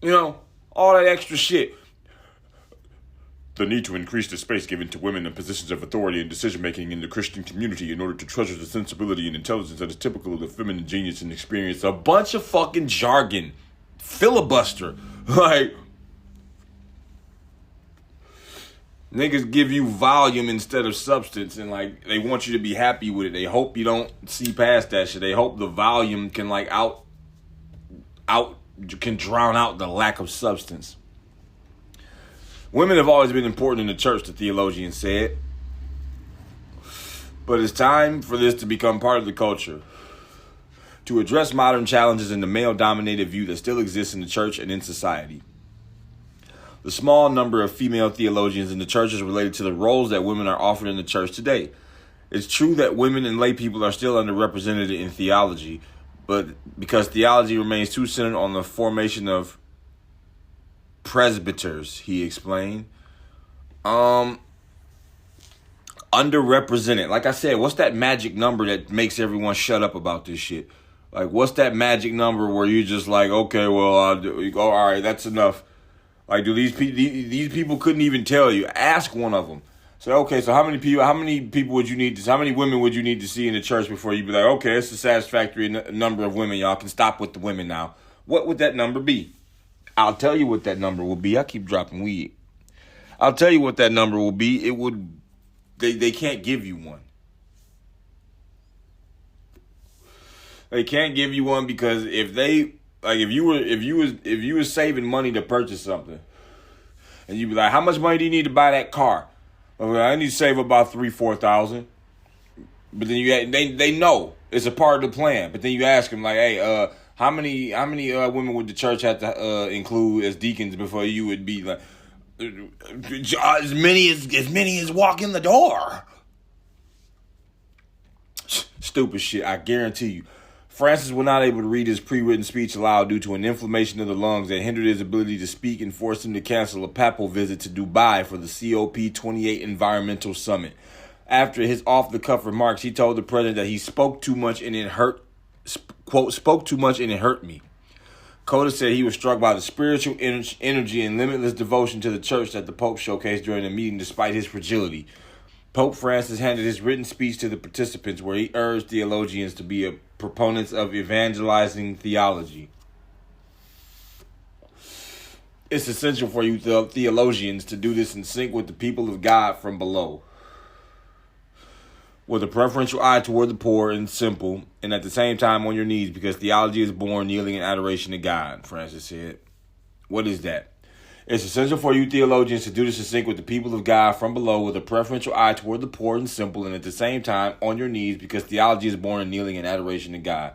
You know, all that extra shit. The need to increase the space given to women in positions of authority and decision-making in the Christian community in order to treasure the sensibility and intelligence that is typical of the feminine genius and experience. A bunch of fucking jargon. Filibuster. Like, niggas give you volume instead of substance, and like, they want you to be happy with it. They hope you don't see past that shit. They hope the volume can like can drown out the lack of substance. Women have always been important in the church, the theologian said. But it's time for this to become part of the culture. To address modern challenges in the male-dominated view that still exists in the church and in society. The small number of female theologians in the church is related to the roles that women are offered in the church today. It's true that women and lay people are still underrepresented in theology, but because theology remains too centered on the formation of presbyters, he explained. Underrepresented. Like I said, what's that magic number that makes everyone shut up about this shit? Like, what's that magic number where you just like, okay, well, all right, that's enough. Like, do these people couldn't even tell you? Ask one of them. So, okay, so how many people would you need to, how many women would you need to see in the church before you'd be like, okay, it's a satisfactory number of women. Y'all can stop with the women now. What would that number be? I'll tell you what that number will be. I keep dropping weed. I'll tell you what that number will be. It would, they can't give you one. They can't give you one because if you were saving money to purchase something, and you'd be like, how much money do you need to buy that car? I need to save about $3,000-4,000. But then they know it's a part of the plan. But then you ask them like, hey, how many women would the church have to include as deacons before you would be like as many as walk in the door? Stupid shit. I guarantee you. Francis was not able to read his pre-written speech aloud due to an inflammation of the lungs that hindered his ability to speak and forced him to cancel a papal visit to Dubai for the COP28 Environmental Summit. After his off-the-cuff remarks, he told the president that he spoke too much and it hurt, quote, spoke too much and it hurt me. Coda said he was struck by the spiritual energy and limitless devotion to the church that the Pope showcased during the meeting despite his fragility. Pope Francis handed his written speech to the participants where he urged theologians to be proponents of evangelizing theology. It's essential for you theologians to do this in sync with the people of God from below, with a preferential eye toward the poor and simple, and at the same time on your knees, because theology is born kneeling in adoration to God, Francis said. What is that? It's essential for you theologians to do this in sync with the people of God from below, with a preferential eye toward the poor and simple, and at the same time on your knees, because theology is born in kneeling in adoration to God.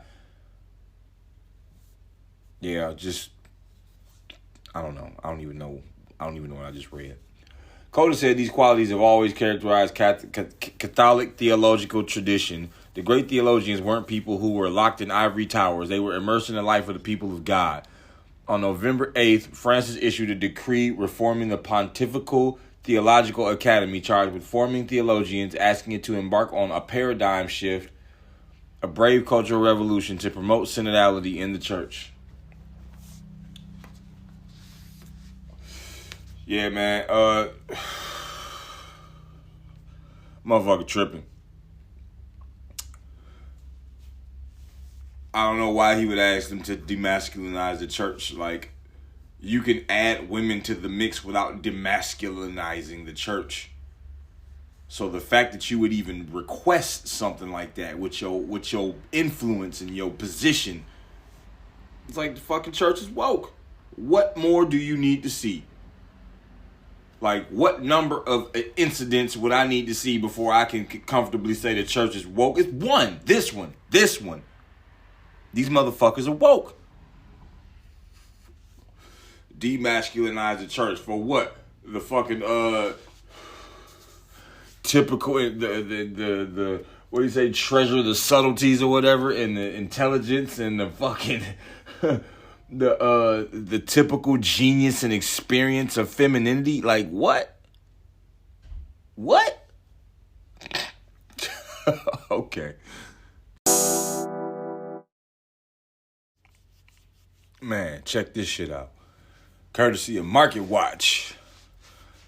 Yeah, I don't know. I don't even know what I just read. Coda said these qualities have always characterized Catholic theological tradition. The great theologians weren't people who were locked in ivory towers. They were immersed in the life of the people of God. On November 8th, Francis issued a decree reforming the Pontifical Theological Academy, charged with forming theologians, asking it to embark on a paradigm shift, a brave cultural revolution to promote synodality in the church. Yeah, man. Motherfucker tripping. I don't know why he would ask them to demasculinize the church. Like, you can add women to the mix without demasculinizing the church. So the fact that you would even request something like that with your influence and your position, it's like the fucking church is woke. What more do you need to see? Like, what number of incidents would I need to see before I can comfortably say the church is woke? It's one. This one. These motherfuckers are woke. Demasculinize the church for what? The fucking typical the what do you say? Treasure the subtleties or whatever, and the intelligence and the fucking the typical genius and experience of femininity. Like what? What? Okay. Man, check this shit out. Courtesy of Market Watch.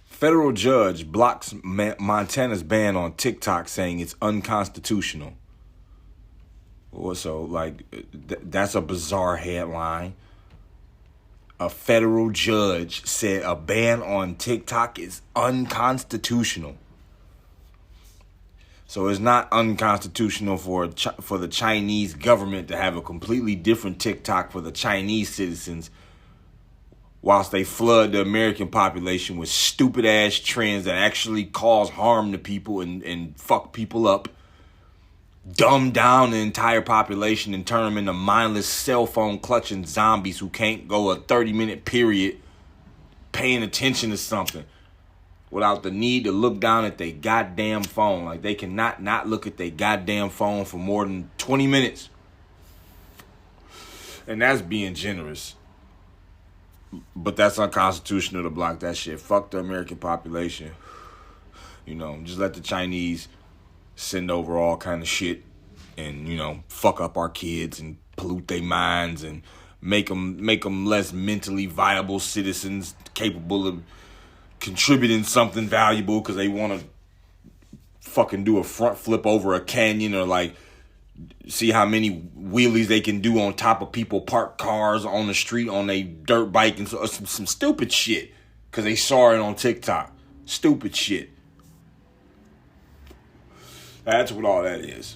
Federal judge blocks Montana's ban on TikTok, saying it's unconstitutional. So, like, that's a bizarre headline. A federal judge said a ban on TikTok is unconstitutional. So it's not unconstitutional for the Chinese government to have a completely different TikTok for the Chinese citizens, whilst they flood the American population with stupid ass trends that actually cause harm to people and fuck people up, dumb down the entire population and turn them into mindless cell phone clutching zombies who can't go a 30-minute period paying attention to something without the need to look down at their goddamn phone. Like, they cannot not look at their goddamn phone for more than 20 minutes. And that's being generous. But that's unconstitutional to block that shit. Fuck the American population. You know, just let the Chinese send over all kind of shit and, you know, fuck up our kids and pollute their minds and make them less mentally viable citizens capable of contributing something valuable because they want to fucking do a front flip over a canyon or like see how many wheelies they can do on top of people parked cars on the street on a dirt bike and some stupid shit because they saw it on TikTok. Stupid shit. That's what all that is.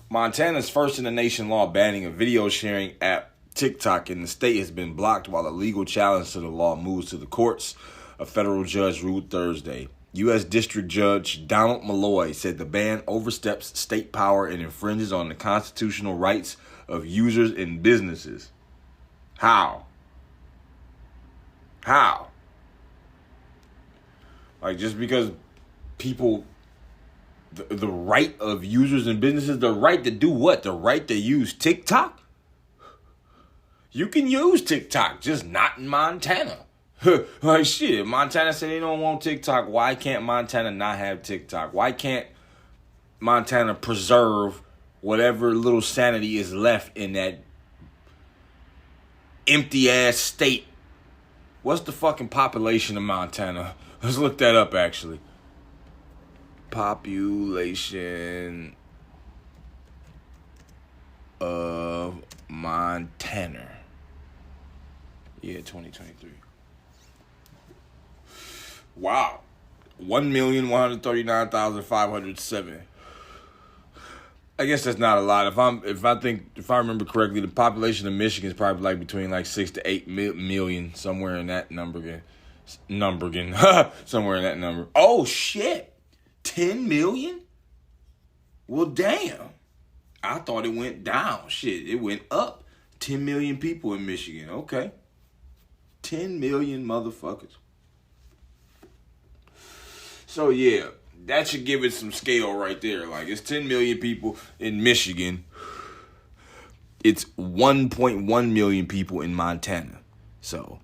Montana's first in the nation law banning a video sharing app TikTok in the state has been blocked while a legal challenge to the law moves to the courts, a federal judge ruled Thursday. U.S. District Judge Donald Malloy said the ban oversteps state power and infringes on the constitutional rights of users and businesses. How? How? Like, just because people, the right of users and businesses, the right to do what? The right to use TikTok? You can use TikTok, just not in Montana. Like, shit, Montana said they don't want TikTok. Why can't Montana not have TikTok? Why can't Montana preserve whatever little sanity is left in that empty-ass state? What's the fucking population of Montana? Let's look that up, actually. Population of Montana. Yeah, 2023. Wow. 1,139,507. I guess that's not a lot. If I remember correctly, the population of Michigan is probably like between like 6 to 8 million, somewhere in that number. Somewhere in that number. Oh shit. 10 million? Well, damn. I thought it went down. Shit, it went up. 10 million people in Michigan. Okay. 10 million motherfuckers. So, yeah, that should give it some scale right there. Like, it's 10 million people in Michigan. It's 1.1 million people in Montana. So,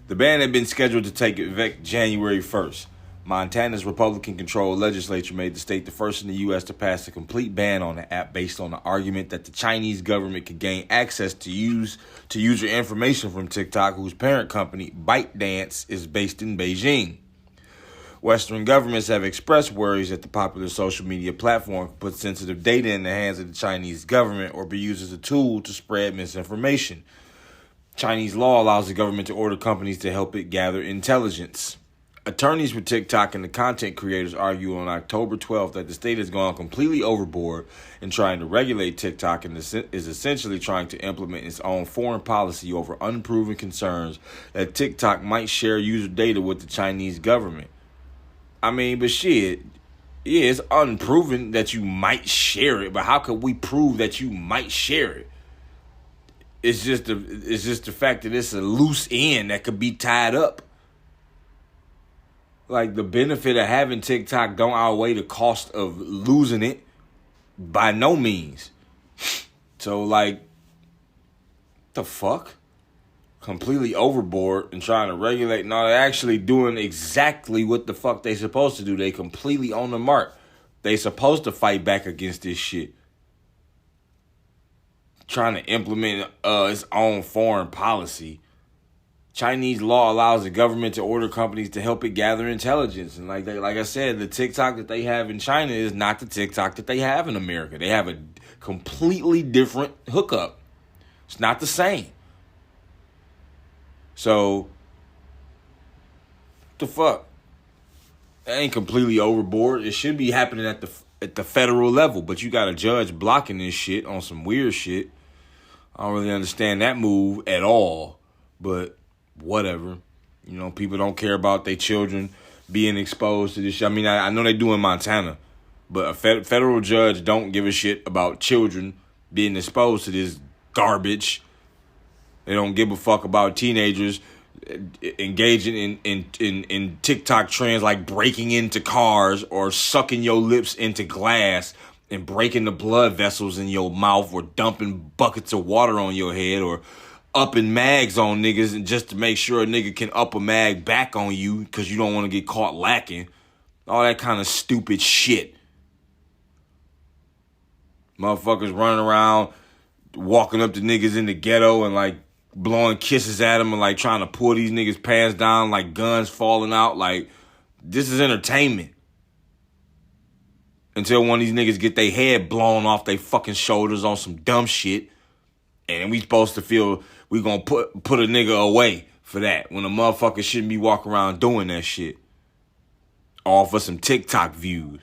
the ban had been scheduled to take effect January 1st. Montana's Republican-controlled legislature made the state the first in the U.S. to pass a complete ban on the app based on the argument that the Chinese government could gain access to user information from TikTok, whose parent company, ByteDance, is based in Beijing. Western governments have expressed worries that the popular social media platform could put sensitive data in the hands of the Chinese government or be used as a tool to spread misinformation. Chinese law allows the government to order companies to help it gather intelligence. Attorneys for TikTok and the content creators argue on October 12th that the state has gone completely overboard in trying to regulate TikTok and is essentially trying to implement its own foreign policy over unproven concerns that TikTok might share user data with the Chinese government. I mean, but shit, yeah, it's unproven that you might share it, but how could we prove that you might share it? It's just the fact that it's a loose end that could be tied up. Like, the benefit of having TikTok don't outweigh the cost of losing it by no means. So, like, the fuck? Completely overboard and trying to regulate. No, they're actually doing exactly what the fuck they supposed to do. They completely on the mark. They supposed to fight back against this shit. Trying to implement its own foreign policy. Chinese law allows the government to order companies to help it gather intelligence. And like I said, the TikTok that they have in China is not the TikTok that they have in America. They have a completely different hookup. It's not the same. So, what the fuck? That ain't completely overboard. It should be happening at the federal level, but you got a judge blocking this shit on some weird shit. I don't really understand that move at all, but whatever. You know, people don't care about their children being exposed to this shit. I mean, I know they do in Montana, but a federal judge don't give a shit about children being exposed to this garbage. They don't give a fuck about teenagers engaging in TikTok trends like breaking into cars or sucking your lips into glass and breaking the blood vessels in your mouth or dumping buckets of water on your head or upping mags on niggas and just to make sure a nigga can up a mag back on you because you don't want to get caught lacking. All that kind of stupid shit. Motherfuckers running around walking up to niggas in the ghetto and like blowing kisses at them and like trying to pull these niggas' pants down like guns falling out. Like, this is entertainment. Until one of these niggas get their head blown off their fucking shoulders on some dumb shit. And we supposed to feel we gonna put a nigga away for that when a motherfucker shouldn't be walking around doing that shit. All for some TikTok views.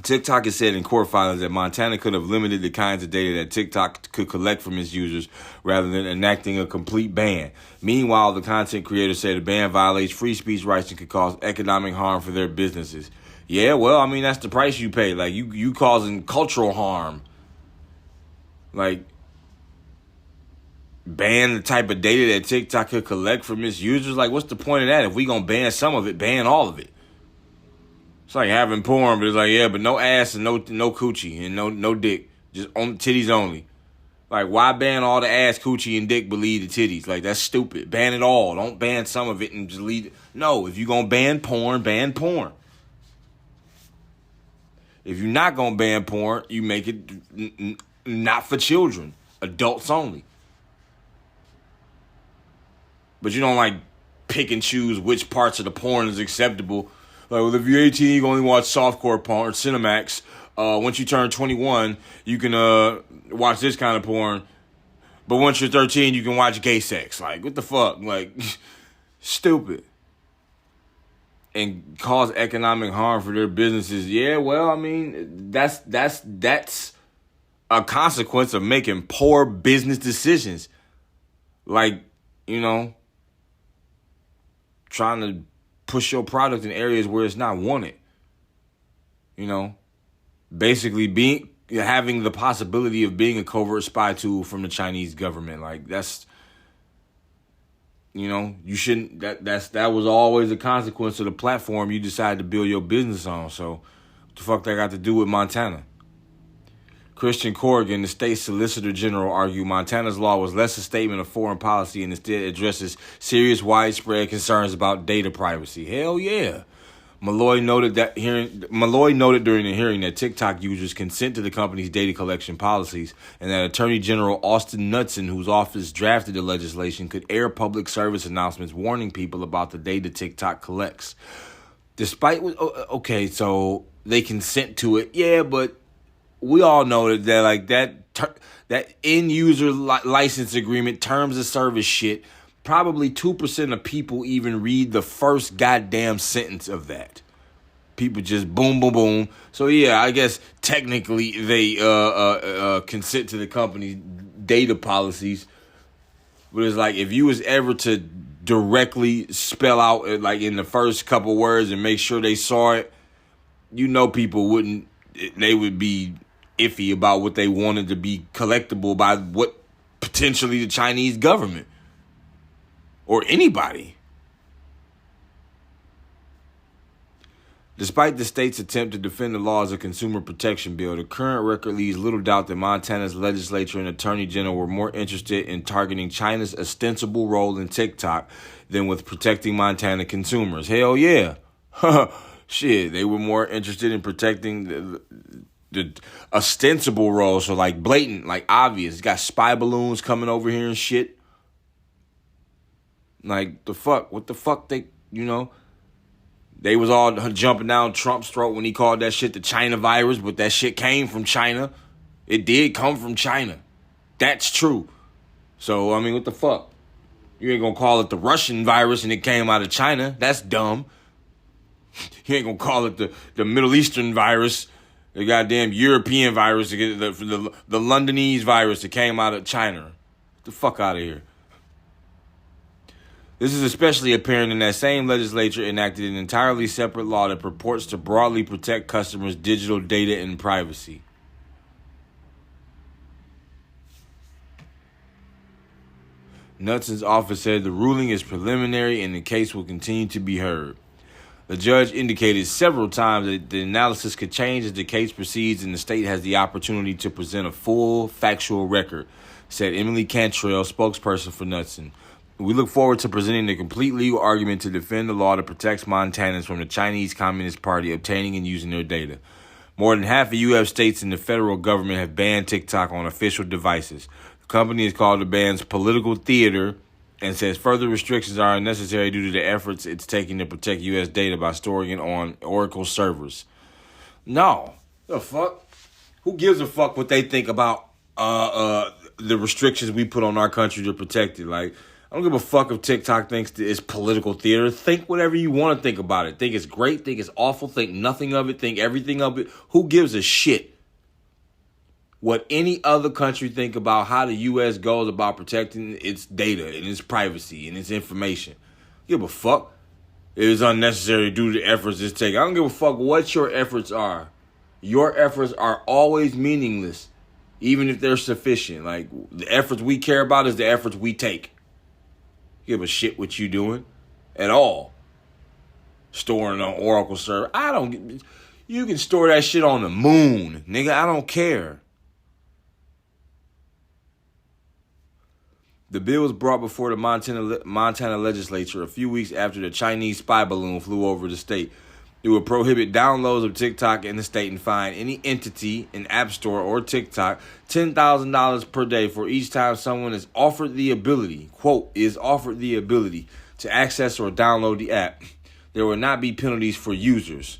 TikTok has said in court filings that Montana could have limited the kinds of data that TikTok could collect from its users rather than enacting a complete ban. Meanwhile, the content creator said the ban violates free speech rights and could cause economic harm for their businesses. Yeah, well, I mean, that's the price you pay. Like, you causing cultural harm. Like, ban the type of data that TikTok could collect from its users? Like, what's the point of that? If we gonna ban some of it, ban all of it. It's like having porn, but it's like, yeah, but no ass and no coochie and no dick. Just on titties only. Like, why ban all the ass, coochie, and dick but leave the titties? Like, that's stupid. Ban it all. Don't ban some of it and just leave it. No, if you're going to ban porn, ban porn. If you're not going to ban porn, you make it not for children. Adults only. But you don't, like, pick and choose which parts of the porn is acceptable. Like, well, if you're 18, you can only watch softcore porn, Cinemax. Once you turn 21, you can watch this kind of porn. But once you're 13, you can watch gay sex. Like, what the fuck? Like, stupid. And cause economic harm for their businesses. Yeah, well, I mean, that's a consequence of making poor business decisions. Like, you know, trying to push your product in areas where it's not wanted. You know, basically having the possibility of being a covert spy tool from the Chinese government. Like, that's, you know, you shouldn't, that was always a consequence of the platform you decided to build your business on. So what the fuck that got to do with Montana? Christian Corrigan, the state solicitor general, argued Montana's law was less a statement of foreign policy and instead addresses serious widespread concerns about data privacy. Hell yeah. Malloy noted during the hearing that TikTok users consent to the company's data collection policies and that Attorney General Austin Knudsen, whose office drafted the legislation, could air public service announcements warning people about the data TikTok collects. Okay, so they consent to it. Yeah, but we all know that like that end user license agreement, terms of service shit, probably 2% of people even read the first goddamn sentence of that. People just boom, boom, boom. So yeah, I guess technically they consent to the company's data policies. But it's like, if you was ever to directly spell out like in the first couple words and make sure they saw it, you know, they would be iffy about what they wanted to be collectible by what potentially the Chinese government or anybody. Despite the state's attempt to defend the law as a consumer protection bill, the current record leaves little doubt that Montana's legislature and attorney general were more interested in targeting China's ostensible role in TikTok than with protecting Montana consumers. Hell yeah. Shit, they were more interested in protecting the ostensible role, so like blatant, like obvious. Got spy balloons coming over here and shit. Like, what the fuck they was all jumping down Trump's throat when he called that shit the China virus, but that shit came from China. It did come from China. That's true. So, I mean, what the fuck? You ain't gonna call it the Russian virus and it came out of China. That's dumb. You ain't gonna call it the Middle Eastern virus, the goddamn European virus, the Londonese virus that came out of China. Get the fuck out of here. This is especially apparent in that same legislature enacted an entirely separate law that purports to broadly protect customers' digital data and privacy. Knudsen's office said the ruling is preliminary and the case will continue to be heard. The judge indicated several times that the analysis could change as the case proceeds and the state has the opportunity to present a full factual record, said Emily Cantrell, spokesperson for Knudsen. We look forward to presenting the complete legal argument to defend the law that protects Montanans from the Chinese Communist Party obtaining and using their data. More than half of U.S. states and the federal government have banned TikTok on official devices. The company has called the bans political theater and says further restrictions are unnecessary due to the efforts it's taking to protect U.S. data by storing it on Oracle servers. No. The fuck? Who gives a fuck what they think about the restrictions we put on our country to protect it? Like, I don't give a fuck if TikTok thinks it's political theater. Think whatever you want to think about it. Think it's great, think it's awful, think nothing of it, think everything of it. Who gives a shit what any other country think about how the U.S. goes about protecting its data and its privacy and its information? Give a fuck. It is unnecessary to do the efforts it's taking. I don't give a fuck what your efforts are. Your efforts are always meaningless, even if they're sufficient. Like, the efforts we care about is the efforts we take. Give a shit what you doing at all. Storing on Oracle server. You can store that shit on the moon, nigga. I don't care. The bill was brought before the Montana legislature a few weeks after the Chinese spy balloon flew over the state. It would prohibit downloads of TikTok in the state and fine any entity, an app store or TikTok, $10,000 per day for each time someone is offered the ability, quote, is offered the ability to access or download the app. There will not be penalties for users.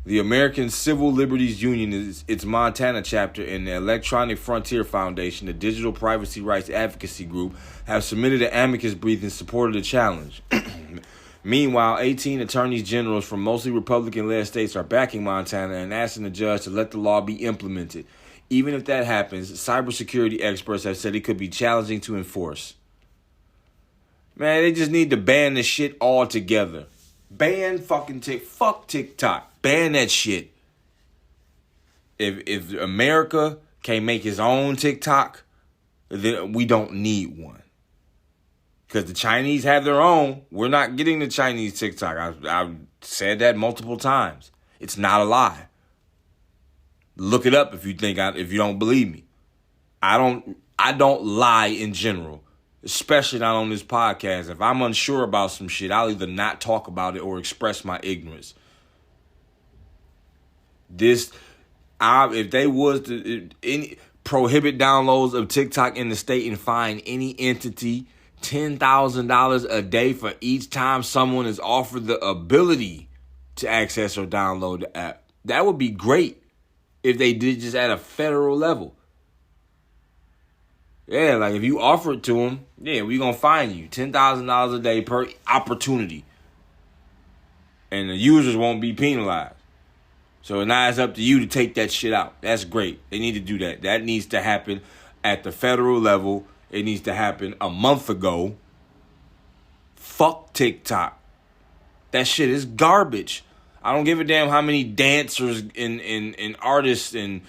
The American Civil Liberties Union, its Montana chapter, and the Electronic Frontier Foundation, the digital privacy rights advocacy group, have submitted an amicus brief in support of the challenge. Meanwhile, 18 attorneys generals from mostly Republican-led states are backing Montana and asking the judge to let the law be implemented. Even if that happens, cybersecurity experts have said it could be challenging to enforce. Man, they just need to ban this shit altogether. Ban fucking fuck TikTok. Ban that shit. If America can't make its own TikTok, then we don't need one. Because the Chinese have their own. We're not getting the Chinese TikTok. I've said that multiple times. It's not a lie. Look it up if you don't believe me. I don't lie in general, especially not on this podcast. If I'm unsure about some shit, I'll either not talk about it or express my ignorance. If they was to prohibit downloads of TikTok in the state and fine any entity $10,000 a day for each time someone is offered the ability to access or download the app. That would be great if they did just at a federal level. Yeah, like if you offer it to them, yeah, we're going to fine you $10,000 a day per opportunity. And the users won't be penalized. So now it's up to you to take that shit out. That's great. They need to do that. That needs to happen at the federal level. It needs to happen a month ago. Fuck TikTok. That shit is garbage. I don't give a damn how many dancers and artists and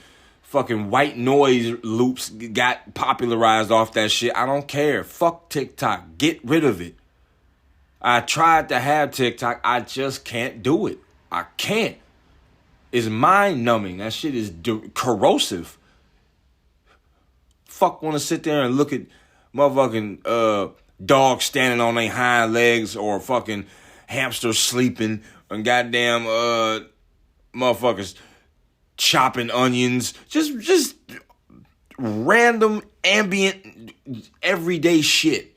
fucking white noise loops got popularized off that shit. I don't care. Fuck TikTok. Get rid of it. I tried to have TikTok. I just can't do it. I can't. It's mind-numbing. That shit is corrosive. Fuck want to sit there and look at motherfucking dogs standing on their hind legs or fucking hamsters sleeping and goddamn motherfuckers chopping onions. Just random ambient everyday shit.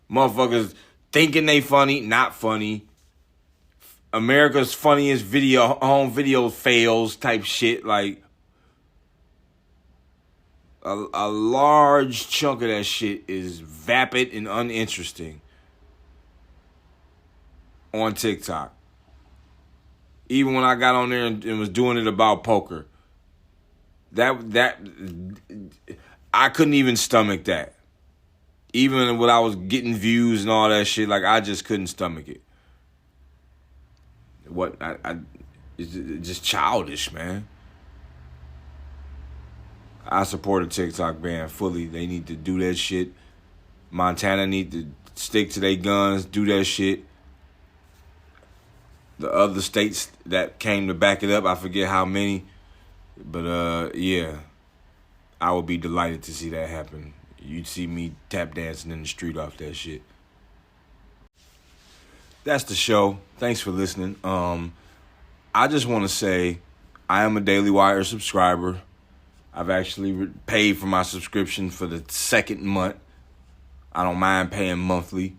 Motherfuckers thinking they funny, not funny. America's funniest home video fails type shit. Like a large chunk of that shit is vapid and uninteresting on TikTok. Even when I got on there and was doing it about poker, that I couldn't even stomach that. Even when I was getting views and all that shit, like I just couldn't stomach it. It's just childish, man. I support a TikTok ban fully. They need to do that shit. Montana need to stick to their guns, do that shit. The other states that came to back it up, I forget how many. But, yeah. I would be delighted to see that happen. You'd see me tap dancing in the street off that shit. That's the show. Thanks for listening. I just want to say I am a Daily Wire subscriber. I've actually paid for my subscription for the second month. I don't mind paying monthly.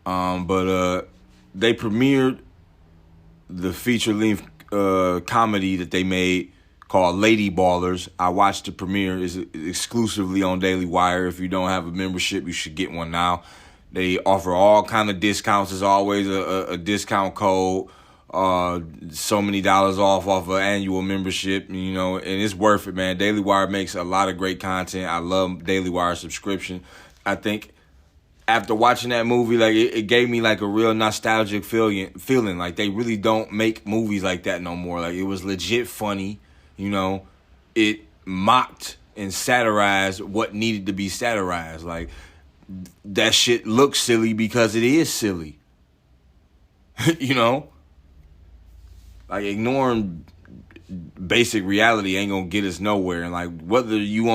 But they premiered the feature-length comedy that they made called Lady Ballers. I watched the premiere. It's exclusively on Daily Wire. If you don't have a membership, you should get one now. They offer all kind of discounts. There's always a discount code. So many dollars off an annual membership, you know, and it's worth it, man. Daily Wire makes a lot of great content. I love Daily Wire subscription. I think after watching that movie, like it gave me like a real nostalgic feeling. Like they really don't make movies like that no more. Like it was legit funny, you know. It mocked and satirized what needed to be satirized. Like that shit looks silly because it is silly. You know? Like ignoring basic reality ain't gonna get us nowhere. And like whether you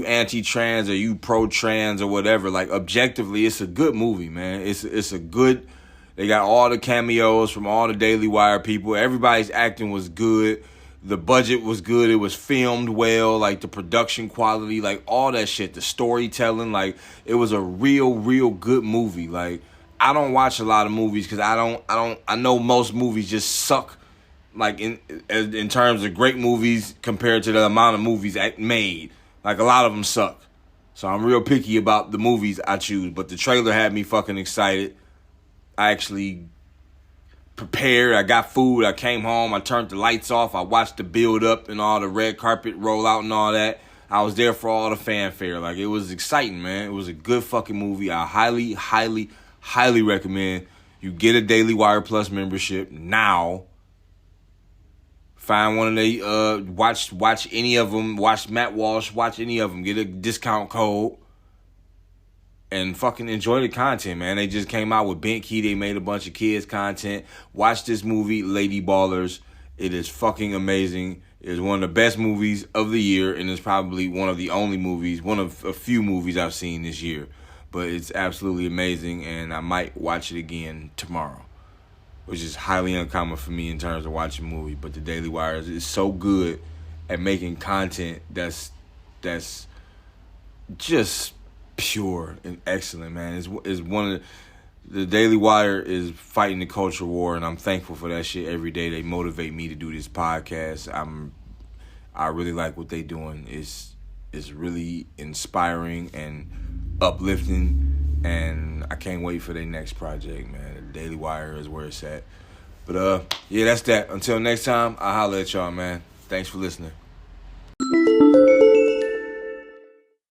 anti-trans or you pro-trans or whatever, like objectively, it's a good movie, man. It's a good. They got all the cameos from all the Daily Wire people. Everybody's acting was good. The budget was good. It was filmed well. Like the production quality, like all that shit. The storytelling, like it was a real good movie. Like. I don't watch a lot of movies because I know most movies just suck, like in terms of great movies compared to the amount of movies made. Like a lot of them suck. So I'm real picky about the movies I choose. But the trailer had me fucking excited. I actually prepared. I got food. I came home. I turned the lights off. I watched the build up and all the red carpet roll out and all that. I was there for all the fanfare. Like it was exciting, man. It was a good fucking movie. I highly recommend you get a Daily Wire Plus membership now. Find one of they watch any of them. Watch Matt Walsh. Watch any of them. Get a discount code and fucking enjoy the content, man. They just came out with Bent Key. They made a bunch of kids content. Watch this movie, Lady Ballers. It is fucking amazing. It's one of the best movies of the year, and it's probably one of the only movies, one of a few movies I've seen this year. But it's absolutely amazing, and I might watch it again tomorrow, which is highly uncommon for me in terms of watching movies. But the Daily Wire is so good at making content that's just pure and excellent, man. It's one of the Daily Wire is fighting the culture war, and I'm thankful for that shit every day. They motivate me to do this podcast. I really like what they doing. It's really inspiring and uplifting, and I can't wait for their next project, man. The Daily Wire is where it's at. But yeah, that's that. Until next time, I'll holler at y'all, man. Thanks for listening.